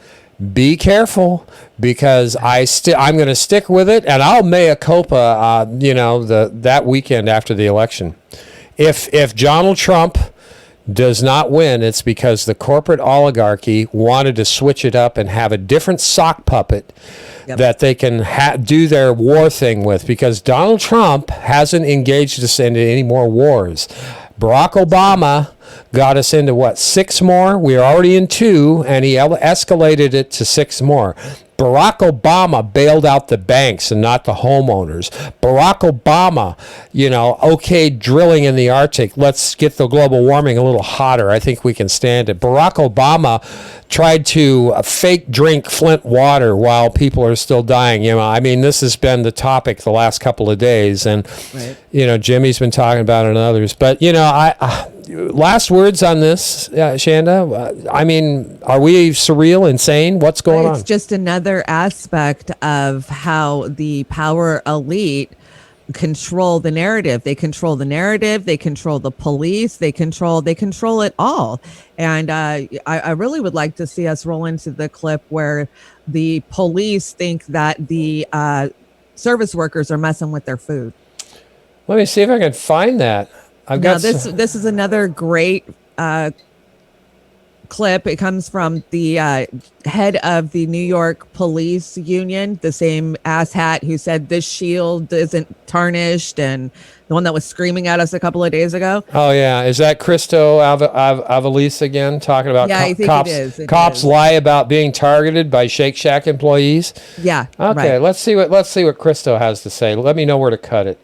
Be careful, because I'm going to stick with it, and I'll mea culpa, that weekend after the election. If Donald Trump does not win, it's because the corporate oligarchy wanted to switch it up and have a different sock puppet that they can do their war thing with, because Donald Trump hasn't engaged us into any more wars. Barack Obama got us into 6 more? We're already in 2, and he escalated it to 6 more. Barack Obama bailed out the banks and not the homeowners. Barack Obama, okayed drilling in the Arctic. Let's get the global warming a little hotter. I think we can stand it. Barack Obama tried to fake drink Flint water while people are still dying. This has been the topic the last couple of days, and Jimmy's been talking about it and others. But last words on this, Shanda. Are we surreal, insane? What's going on? It's just another aspect of how the power elite control the narrative. They control the narrative. They control the police. They control it all. And I really would like to see us roll into the clip where the police think that the service workers are messing with their food. Let me see if I can find that. This is another great clip. It comes from the head of the New York Police Union, the same asshat who said this shield isn't tarnished, and the one that was screaming at us a couple of days ago. Oh yeah, is that Christo Avalis again talking about I think cops? Cops lie about being targeted by Shake Shack employees. Yeah. Okay, right. let's see what Christo has to say. Let me know where to cut it.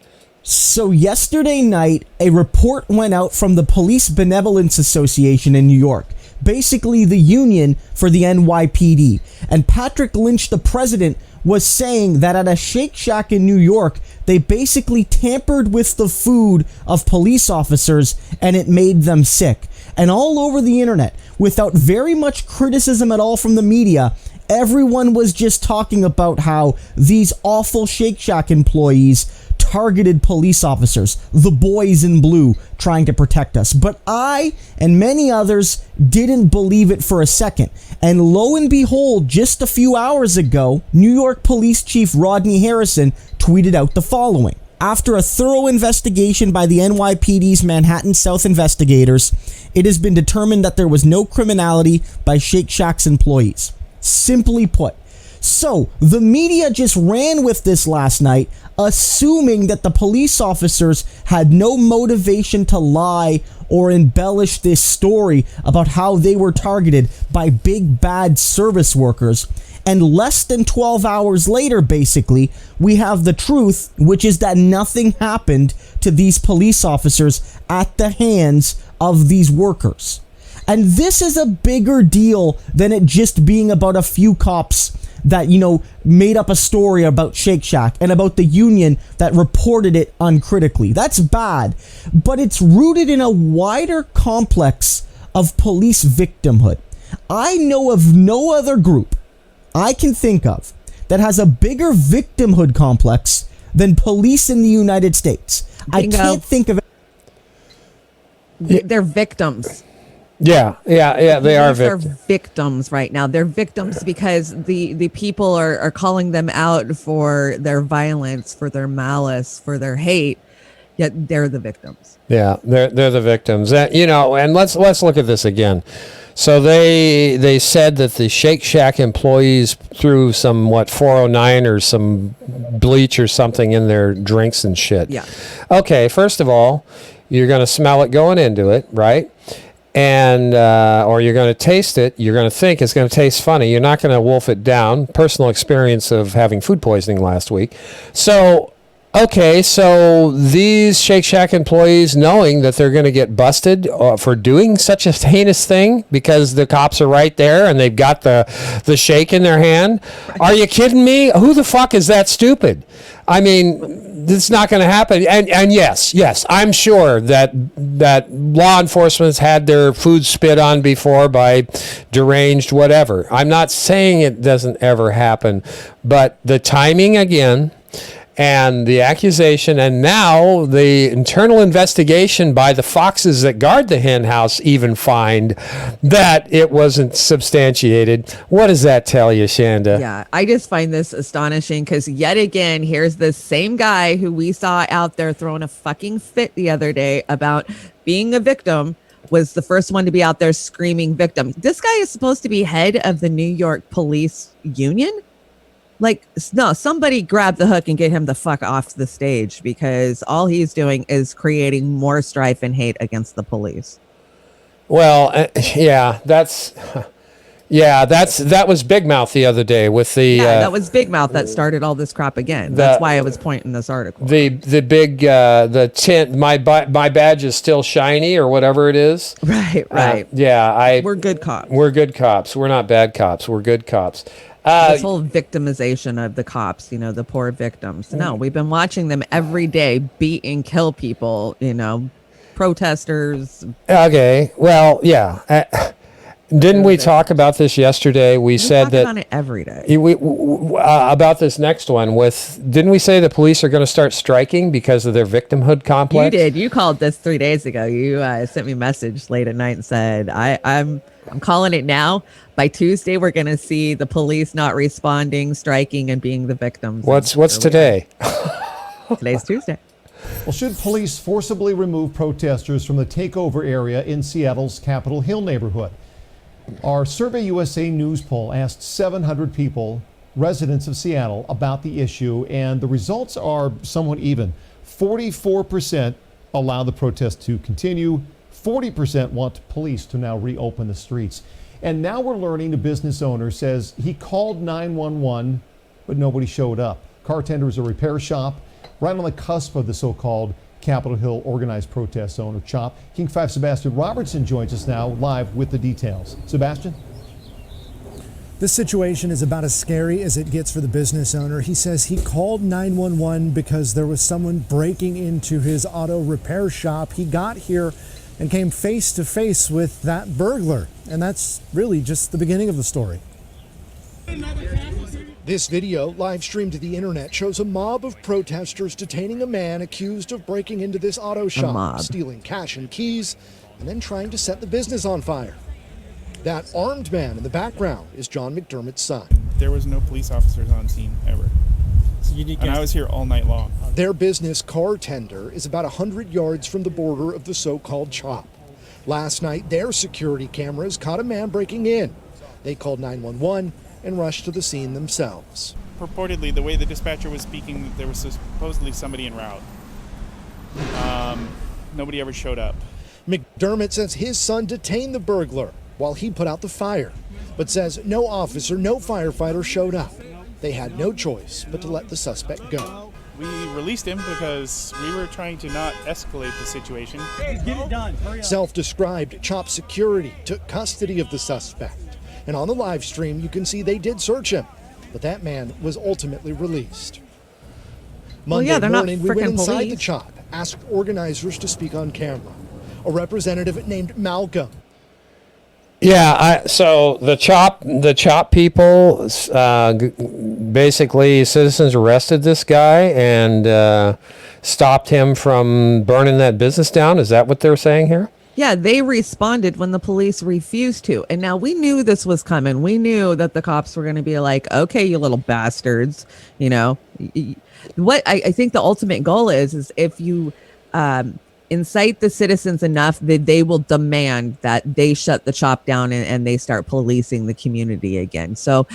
So yesterday night, a report went out from the Police Benevolence Association in New York, basically the union for the NYPD. And Patrick Lynch, the president, was saying that at a Shake Shack in New York, they basically tampered with the food of police officers and it made them sick. And all over the internet, without very much criticism at all from the media, everyone was just talking about how these awful Shake Shack employees targeted police officers, the boys in blue, trying to protect us. But I and many others didn't believe it for a second. And lo and behold, just a few hours ago, New York Police Chief Rodney Harrison tweeted out the following. After a thorough investigation by the NYPD's Manhattan South investigators, it has been determined that there was no criminality by Shake Shack's employees. Simply put. So, the media just ran with this last night, assuming that the police officers had no motivation to lie or embellish this story about how they were targeted by big bad service workers. And less than 12 hours later, basically, we have the truth, which is that nothing happened to these police officers at the hands of these workers. And this is a bigger deal than it just being about a few cops that, made up a story about Shake Shack and about the union that reported it uncritically. That's bad, but it's rooted in a wider complex of police victimhood. I know of no other group I can think of that has a bigger victimhood complex than police in the United States. Bingo. I can't think of it. They're victims. Yeah, they are victims right now. They're victims because the people are calling them out for their violence, for their malice, for their hate, yet they're the victims. Yeah, they're the victims. And let's look at this again. So they said that the Shake Shack employees threw some 409 or some bleach or something in their drinks and shit. Yeah. Okay, first of all, you're going to smell it going into it, right? And or you're going to taste it. You're going to think it's going to taste funny. You're not going to wolf it down. Personal experience of having food poisoning last week. So, okay, so these Shake Shack employees, knowing that they're going to get busted for doing such a heinous thing because the cops are right there and they've got the shake in their hand. Are you kidding me? Who the fuck is that stupid? I mean, it's not going to happen. And yes, I'm sure that law enforcement's had their food spit on before by deranged whatever. I'm not saying it doesn't ever happen, but the timing again, and the accusation, and now the internal investigation by the foxes that guard the hen house even find that it wasn't substantiated. What does that tell you, Shanda? Yeah, I just find this astonishing because yet again, here's the same guy who we saw out there throwing a fucking fit the other day about being a victim was the first one to be out there screaming victim. This guy is supposed to be head of the New York Police Union. Like, no, somebody grab the hook and get him the fuck off the stage because all he's doing is creating more strife and hate against the police. Well, that was Big Mouth the other day with the that was Big Mouth that started all this crap again. That's why I was pointing this article. The big the tint. My badge is still shiny or whatever it is. Right. We're good cops. We're good cops. We're not bad cops. We're good cops. This whole victimization of the cops, the poor victims. No, we've been watching them every day beat and kill people, protesters. Okay, well, yeah. Didn't we talk about this yesterday? We said that on it every day. About this next one didn't we say the police are going to start striking because of their victimhood complex? You did. You called this 3 days ago. You sent me a message late at night and said, I'm calling it now. By Tuesday, we're going to see the police not responding, striking, and being the victims. What's today? Today's Tuesday. Well, should police forcibly remove protesters from the takeover area in Seattle's Capitol Hill neighborhood? Our Survey USA News poll asked 700 people, residents of Seattle, about the issue, and the results are somewhat even. 44% allow the protest to continue. 40% want police to now reopen the streets. And now we're learning the business owner says he called 911, but nobody showed up. Cartender's a repair shop, right on the cusp of the so-called Capitol Hill organized protest zone, or CHOP. King 5 Sebastian Robertson joins us now live with the details. Sebastian? This situation is about as scary as it gets for the business owner. He says he called 911 because there was someone breaking into his auto repair shop. He got here and came face to face with that burglar. And that's really just the beginning of the story. This video, live streamed to the internet, shows a mob of protesters detaining a man accused of breaking into this auto shop, stealing cash and keys, and then trying to set the business on fire. That armed man in the background is John McDermott's son. There was no police officers on scene ever. And I was here all night long. Their business car tender is about 100 yards from the border of the so-called CHOP. Last night, their security cameras caught a man breaking in. They called 911 and rushed to the scene themselves. Purportedly, the way the dispatcher was speaking, there was supposedly somebody en route. Nobody ever showed up. McDermott says his son detained the burglar while he put out the fire, but says no officer, no firefighter showed up. They had no choice but to let the suspect go. We released him because we were trying to not escalate the situation. Get it done. Hurry up. Self-described CHOP security took custody of the suspect. And on the live stream, you can see they did search him, but that man was ultimately released. Monday morning, we went inside the CHOP, asked organizers to speak on camera. A representative named Malcolm. Yeah, so the CHOP people, basically citizens arrested this guy and stopped him from burning that business down. Is that what they're saying here? Yeah, they responded when the police refused to. And now we knew this was coming. We knew that the cops were going to be like, okay, you little bastards. You know, what I think the ultimate goal is if you incite the citizens enough that they will demand that they shut the CHOP down and they start policing the community again. So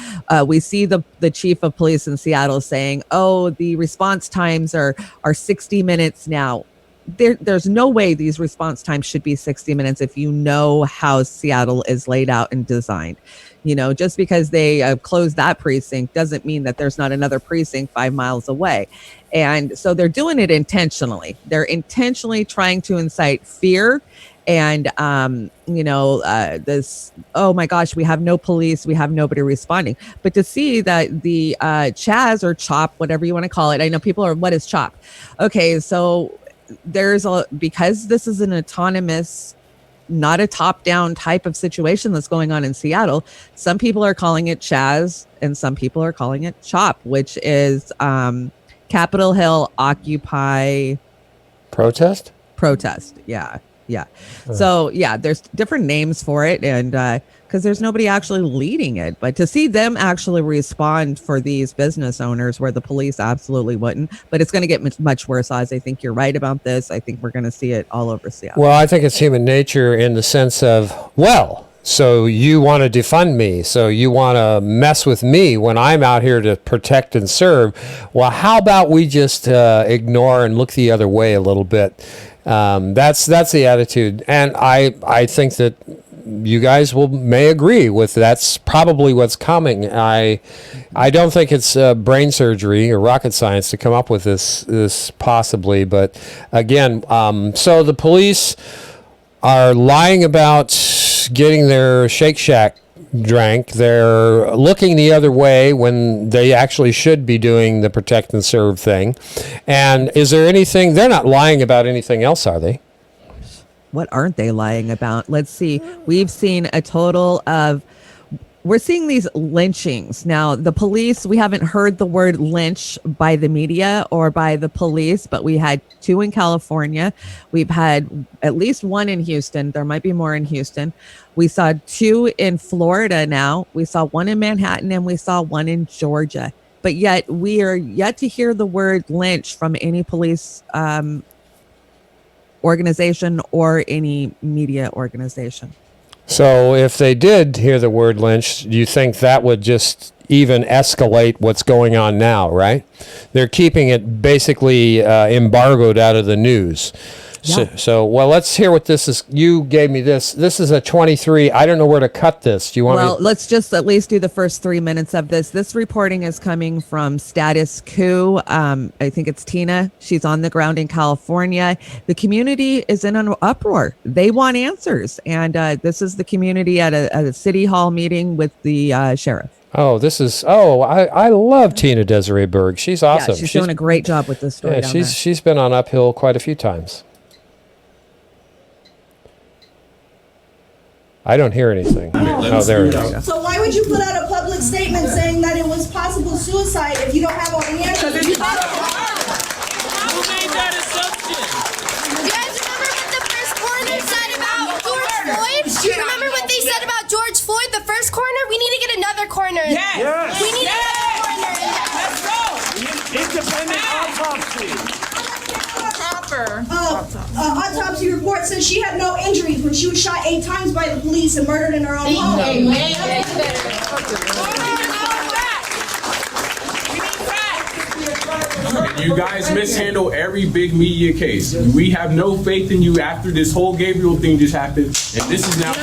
we see the chief of police in Seattle saying, oh, the response times are 60 minutes now. There's no way these response times should be 60 minutes if you know how Seattle is laid out and designed. You know, just because they closed that precinct doesn't mean that there's not another precinct 5 miles away. And so they're doing it intentionally. They're intentionally trying to incite fear and, this, oh my gosh, we have no police, we have nobody responding. But to see that the Chaz or CHOP, whatever you want to call it, I know people are, what is CHOP? Okay, so because this is an autonomous, not a top-down type of situation that's going on in Seattle, some people are calling it Chaz and some people are calling it CHOP, which is Capitol Hill Occupy Protest. Yeah. So yeah, there's different names for it, and because there's nobody actually leading it. But to see them actually respond for these business owners where the police absolutely wouldn't, but it's going to get much worse, Oz. I think you're right about this. I think we're going to see it all over Seattle. Well, I think it's human nature in the sense of, well, so you want to defund me, so you want to mess with me when I'm out here to protect and serve. Well, how about we just ignore and look the other way a little bit? That's the attitude, and I think that you guys may agree with that's probably what's coming. I don't think it's brain surgery or rocket science to come up with this possibly, but again, so the police are lying about getting their Shake Shack drank. They're looking the other way when they actually should be doing the protect and serve thing. And is there anything, they're not lying about anything else, are they? What aren't they lying about? Let's see. We've seen a total of, we're seeing these lynchings. Now, the police, we haven't heard the word lynch by the media or by the police, but we had 2 in California. We've had at least 1 in Houston. There might be more in Houston. We saw 2 in Florida now. We saw 1 in Manhattan and we saw 1 in Georgia. But yet we are yet to hear the word lynch from any police organization or any media organization. So if they did hear the word lynch, do you think that would just even escalate what's going on now, right? They're keeping it basically embargoed out of the news. Yeah. So, well, let's hear what this is. You gave me this. This is a 23. I don't know where to cut this. Do you want Well, let's just at least do the first 3 minutes of this. This reporting is coming from Status Quo. I think it's Tina. She's on the ground in California. The community is in an uproar. They want answers. And this is the community at a city hall meeting with the sheriff. Oh, I love Tina Desiree Berg. She's awesome. Yeah, she's doing a great job with this story. Yeah, she's been on uphill quite a few times. I don't hear anything. Oh, there it is. So why would you put out a public statement saying that it was possible suicide if you don't have all the answers? Who made that assumption? You guys remember what the first coroner said about George Floyd? Do you remember what they said about George Floyd, the first coroner? We need to get another coroner. Yes. We need another coroner. Let's go. Independent autopsy. Autopsy report says she had no injuries when she was shot 8 times by the police and murdered in her own home. You guys mishandle every big media case. We have no faith in you after this whole Gabriel thing just happened, and this is now.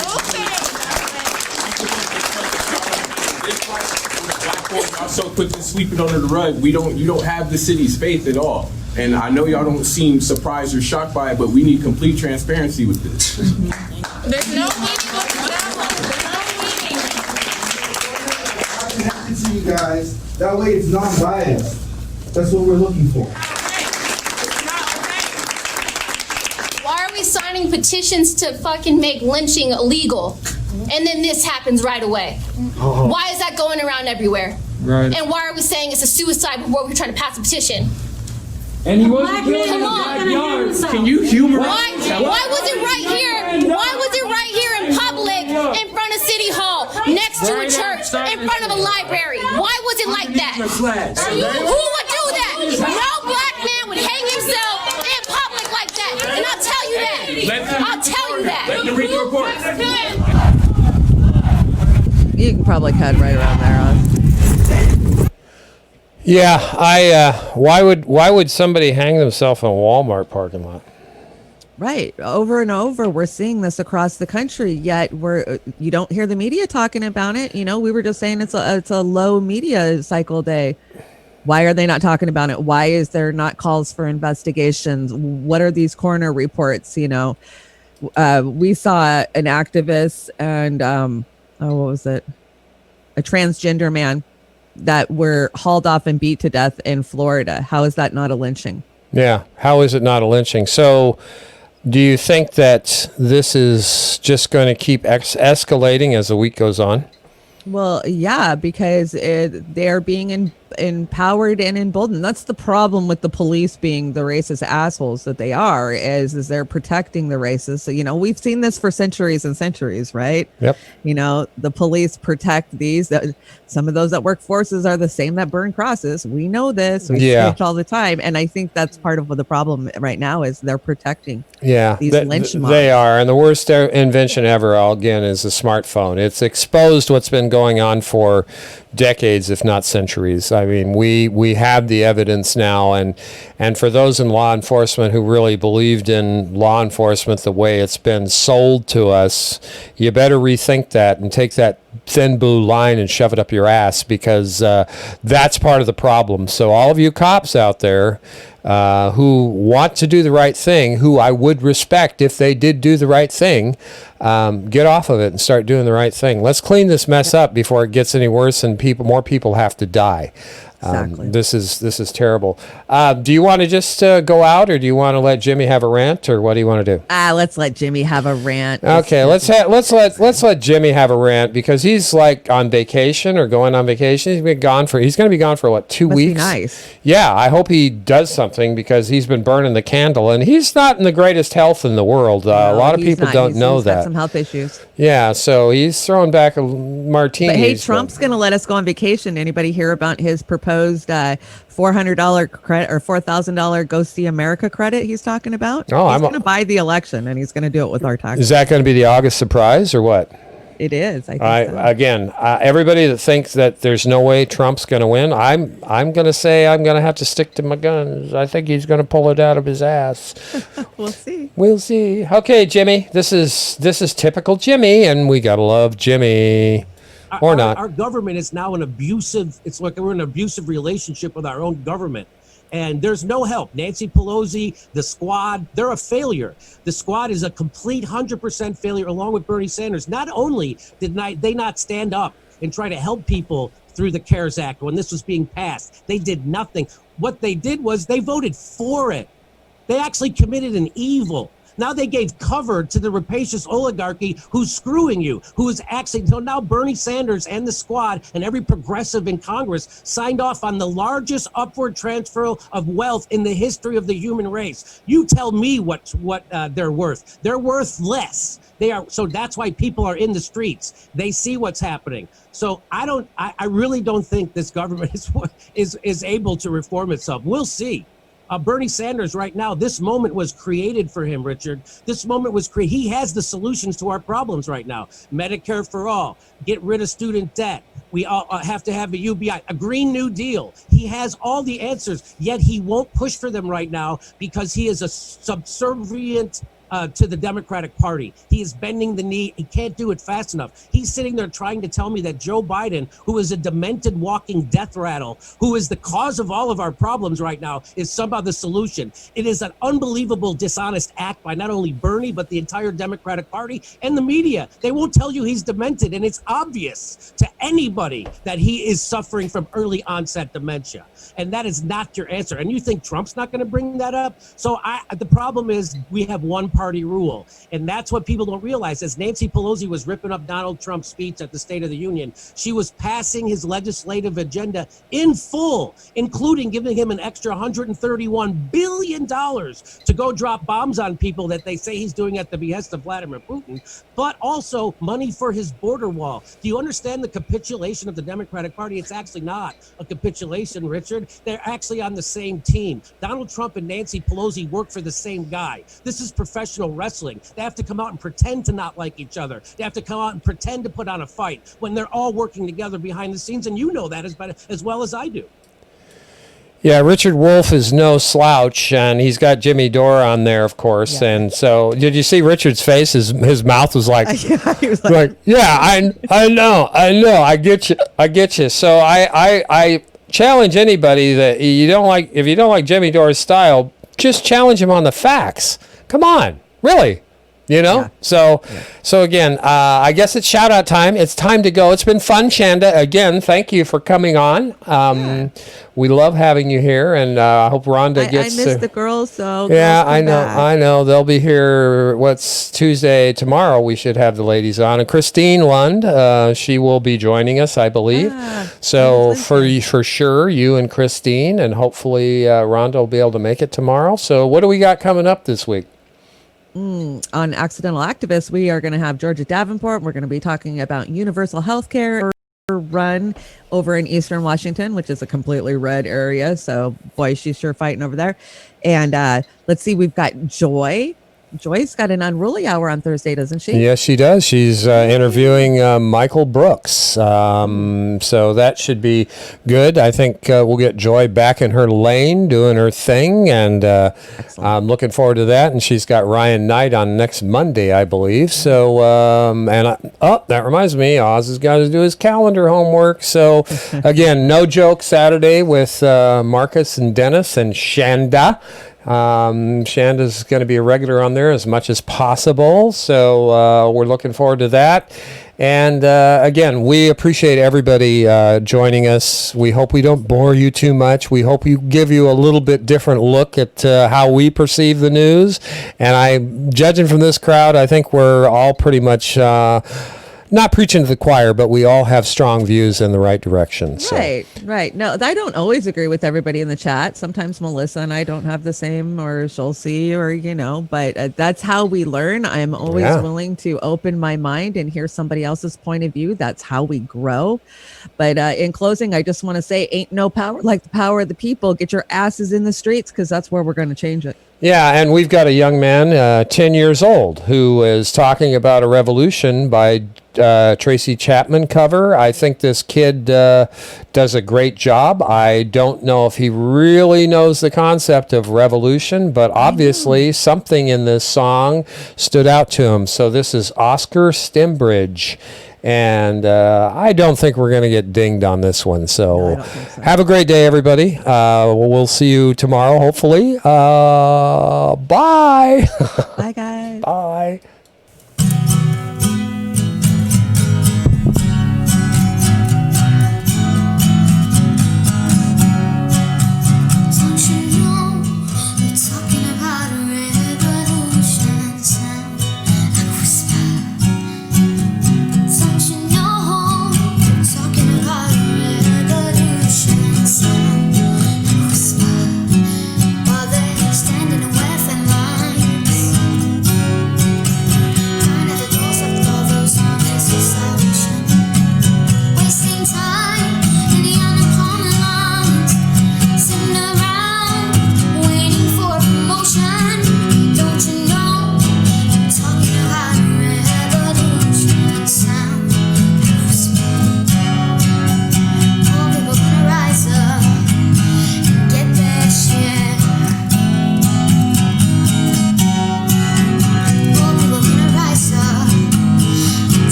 Also put this sweeping under the rug. You don't have the city's faith at all. And I know y'all don't seem surprised or shocked by it, but we need complete transparency with this. There's no meeting What happens to you guys? That way it's non-biased. That's what we're looking for. Why are we signing petitions to fucking make lynching illegal? And then this happens right away. Why is that going around everywhere? Right. And why are we saying it's a suicide before we're trying to pass a petition? And he wasn't killed in the backyard. Can you humor? Why was it right here? Why was it right here in public, in front of City Hall, next to a church, in front of a library? Why was it like that? Who would do that? No black man would hang himself in public like that. And I'll tell you that. I'll tell you that. Let them read the report. You can probably cut right around there, Oz. Yeah, why would somebody hang themselves in a Walmart parking lot? Right. Over and over, we're seeing this across the country, yet you don't hear the media talking about it. You know, we were just saying it's a low media cycle day. Why are they not talking about it? Why is there not calls for investigations? What are these coroner reports? You know, we saw an activist and, what was it? A transgender man that were hauled off and beat to death in Florida. How is that not a lynching? Yeah. How is it not a lynching? So do you think that this is just going to keep escalating as the week goes on? Well, yeah, because they're being empowered and emboldened. That's the problem with the police being the racist assholes that they are, is they're protecting the racists. So, you know, we've seen this for centuries and centuries, right? Yep. You know, the police protect these. Some of those that work forces are the same that burn crosses. We know this. We see it all the time. And I think that's part of what the problem right now is they're protecting these lynch mobs. They are. And the worst invention ever, again, is the smartphone. It's exposed what's been going on for decades, if not centuries. I mean, we have the evidence now, and for those in law enforcement who really believed in law enforcement the way it's been sold to us, you better rethink that and take that thin blue line and shove it up your ass, because that's part of the problem. So all of you cops out there who want to do the right thing, who I would respect if they did do the right thing, get off of it and start doing the right thing. Let's clean this mess up before it gets any worse and more people have to die. Exactly. This is terrible. Do you want to just go out, or do you want to let Jimmy have a rant, or what do you want to do? Let's let Jimmy have a rant. Okay, let's let Jimmy have a rant, because he's like on vacation or going on vacation. He's going to be gone for what, 2 weeks? Be nice. Yeah, I hope he does something, because he's been burning the candle, and he's not in the greatest health in the world. A lot of people don't know he's that. Got some health issues. Yeah, so he's throwing back a martini. But hey, Trump's going to let us go on vacation. Anybody hear about his proposed $400 credit or $4,000 Go See America credit he's talking about? Oh, he's going to buy the election, and he's going to do it with our taxes. Is that going to be the August surprise or what? It is. I think so. Again, everybody that thinks that there's no way Trump's going to win, I'm going to say I'm going to have to stick to my guns. I think he's going to pull it out of his ass. We'll see. We'll see. Okay, Jimmy, this is typical Jimmy, and we got to love Jimmy. Or not. Our government is now it's like we're in an abusive relationship with our own government. And there's no help. Nancy Pelosi, the squad, they're a failure. The squad is a complete 100% failure, along with Bernie Sanders. Not only did they not stand up and try to help people through the CARES Act when this was being passed, they did nothing. What they did was they voted for it. They actually committed an evil. Now they gave cover to the rapacious oligarchy who's screwing you, who is actually, so now Bernie Sanders and the squad and every progressive in Congress signed off on the largest upward transfer of wealth in the history of the human race. You tell me what they're worth. They're worth less. So that's why people are in the streets. They see what's happening. So I really don't think this government is able to reform itself. We'll see. Bernie Sanders right now, this moment was created for him, Richard. This moment was created. He has the solutions to our problems right now. Medicare for all, get rid of student debt. We all have to have a UBI, a Green New Deal. He has all the answers, yet he won't push for them right now because he is a subservient to the Democratic Party. He is bending the knee. He can't do it fast enough. He's sitting there trying to tell me that Joe Biden, who is a demented walking death rattle, who is the cause of all of our problems right now, is somehow the solution. It is an unbelievable, dishonest act by not only Bernie, but the entire Democratic Party and the media. They won't tell you he's demented, and it's obvious to anybody that he is suffering from early onset dementia. And that is not your answer. And you think Trump's not going to bring that up? So the problem is we have one party rule. And that's what people don't realize. As Nancy Pelosi was ripping up Donald Trump's speech at the State of the Union, she was passing his legislative agenda in full, including giving him an extra $131 billion to go drop bombs on people that they say he's doing at the behest of Vladimir Putin, but also money for his border wall. Do you understand the capitulation of the Democratic Party? It's actually not a capitulation, Richard. They're actually on the same team. Donald Trump and Nancy Pelosi work for the same guy. This is professional wrestling. They have to come out and pretend to not like each other. They have to come out and pretend to put on a fight when they're all working together behind the scenes, and you know that as well as I do. Yeah, Richard Wolff is no slouch, and he's got Jimmy Dore on there, of course. Yeah. And so, did you see Richard's face? His mouth was like, he was like, yeah, I know, I get you. So I challenge anybody that if you don't like Jimmy Dore's style, just challenge him on the facts. Come on, really. Yeah. So again, I guess it's shout out time. It's time to go. It's been fun, Shanda. Again, thank you for coming on. We love having you here, and I hope Rhonda gets. I missed the girls, so yeah, I know they'll be here. What's Tuesday? Tomorrow we should have the ladies on, and Christine Lund, she will be joining us, I believe. So for sure, you and Christine, and hopefully Rhonda will be able to make it tomorrow. So what do we got coming up this week? On Accidental Activists, we are going to have Georgia Davenport. We're going to be talking about universal health care run over in Eastern Washington, which is a completely red area. So, boy, she's sure fighting over there. And let's see, we've got Joy. Joy's got an Unruly Hour on Thursday, doesn't she? Yes, she does. She's interviewing Michael Brooks. So that should be good. I think we'll get Joy back in her lane doing her thing. And I'm looking forward to that. And she's got Ryan Knight on next Monday, I believe. So, that reminds me, Oz has got to do his calendar homework. So, again, No Joke Saturday with Marcus and Dennis and Shanda. Shanda's going to be a regular on there as much as possible, so we're looking forward to that. And again, we appreciate everybody joining us. We hope we don't bore you too much. We hope we give you a little bit different look at how we perceive the news. And judging from this crowd, I think we're all pretty much not preaching to the choir, but we all have strong views in the right direction. So. Right. No, I don't always agree with everybody in the chat. Sometimes Melissa and I don't have the same, or she'll see, or, but that's how we learn. I'm always willing to open my mind and hear somebody else's point of view. That's how we grow. But in closing, I just want to say, ain't no power like the power of the people. Get your asses in the streets, because that's where we're going to change it. Yeah, and we've got a young man, 10 years old, who is talking about a revolution by Tracy Chapman cover. I think this kid does a great job. I don't know if he really knows the concept of revolution, but obviously something in this song stood out to him. So this is Oscar Stembridge. And I don't think we're going to get dinged on this one. So, have a great day, everybody. We'll see you tomorrow, hopefully. Bye. Bye, guys. Bye.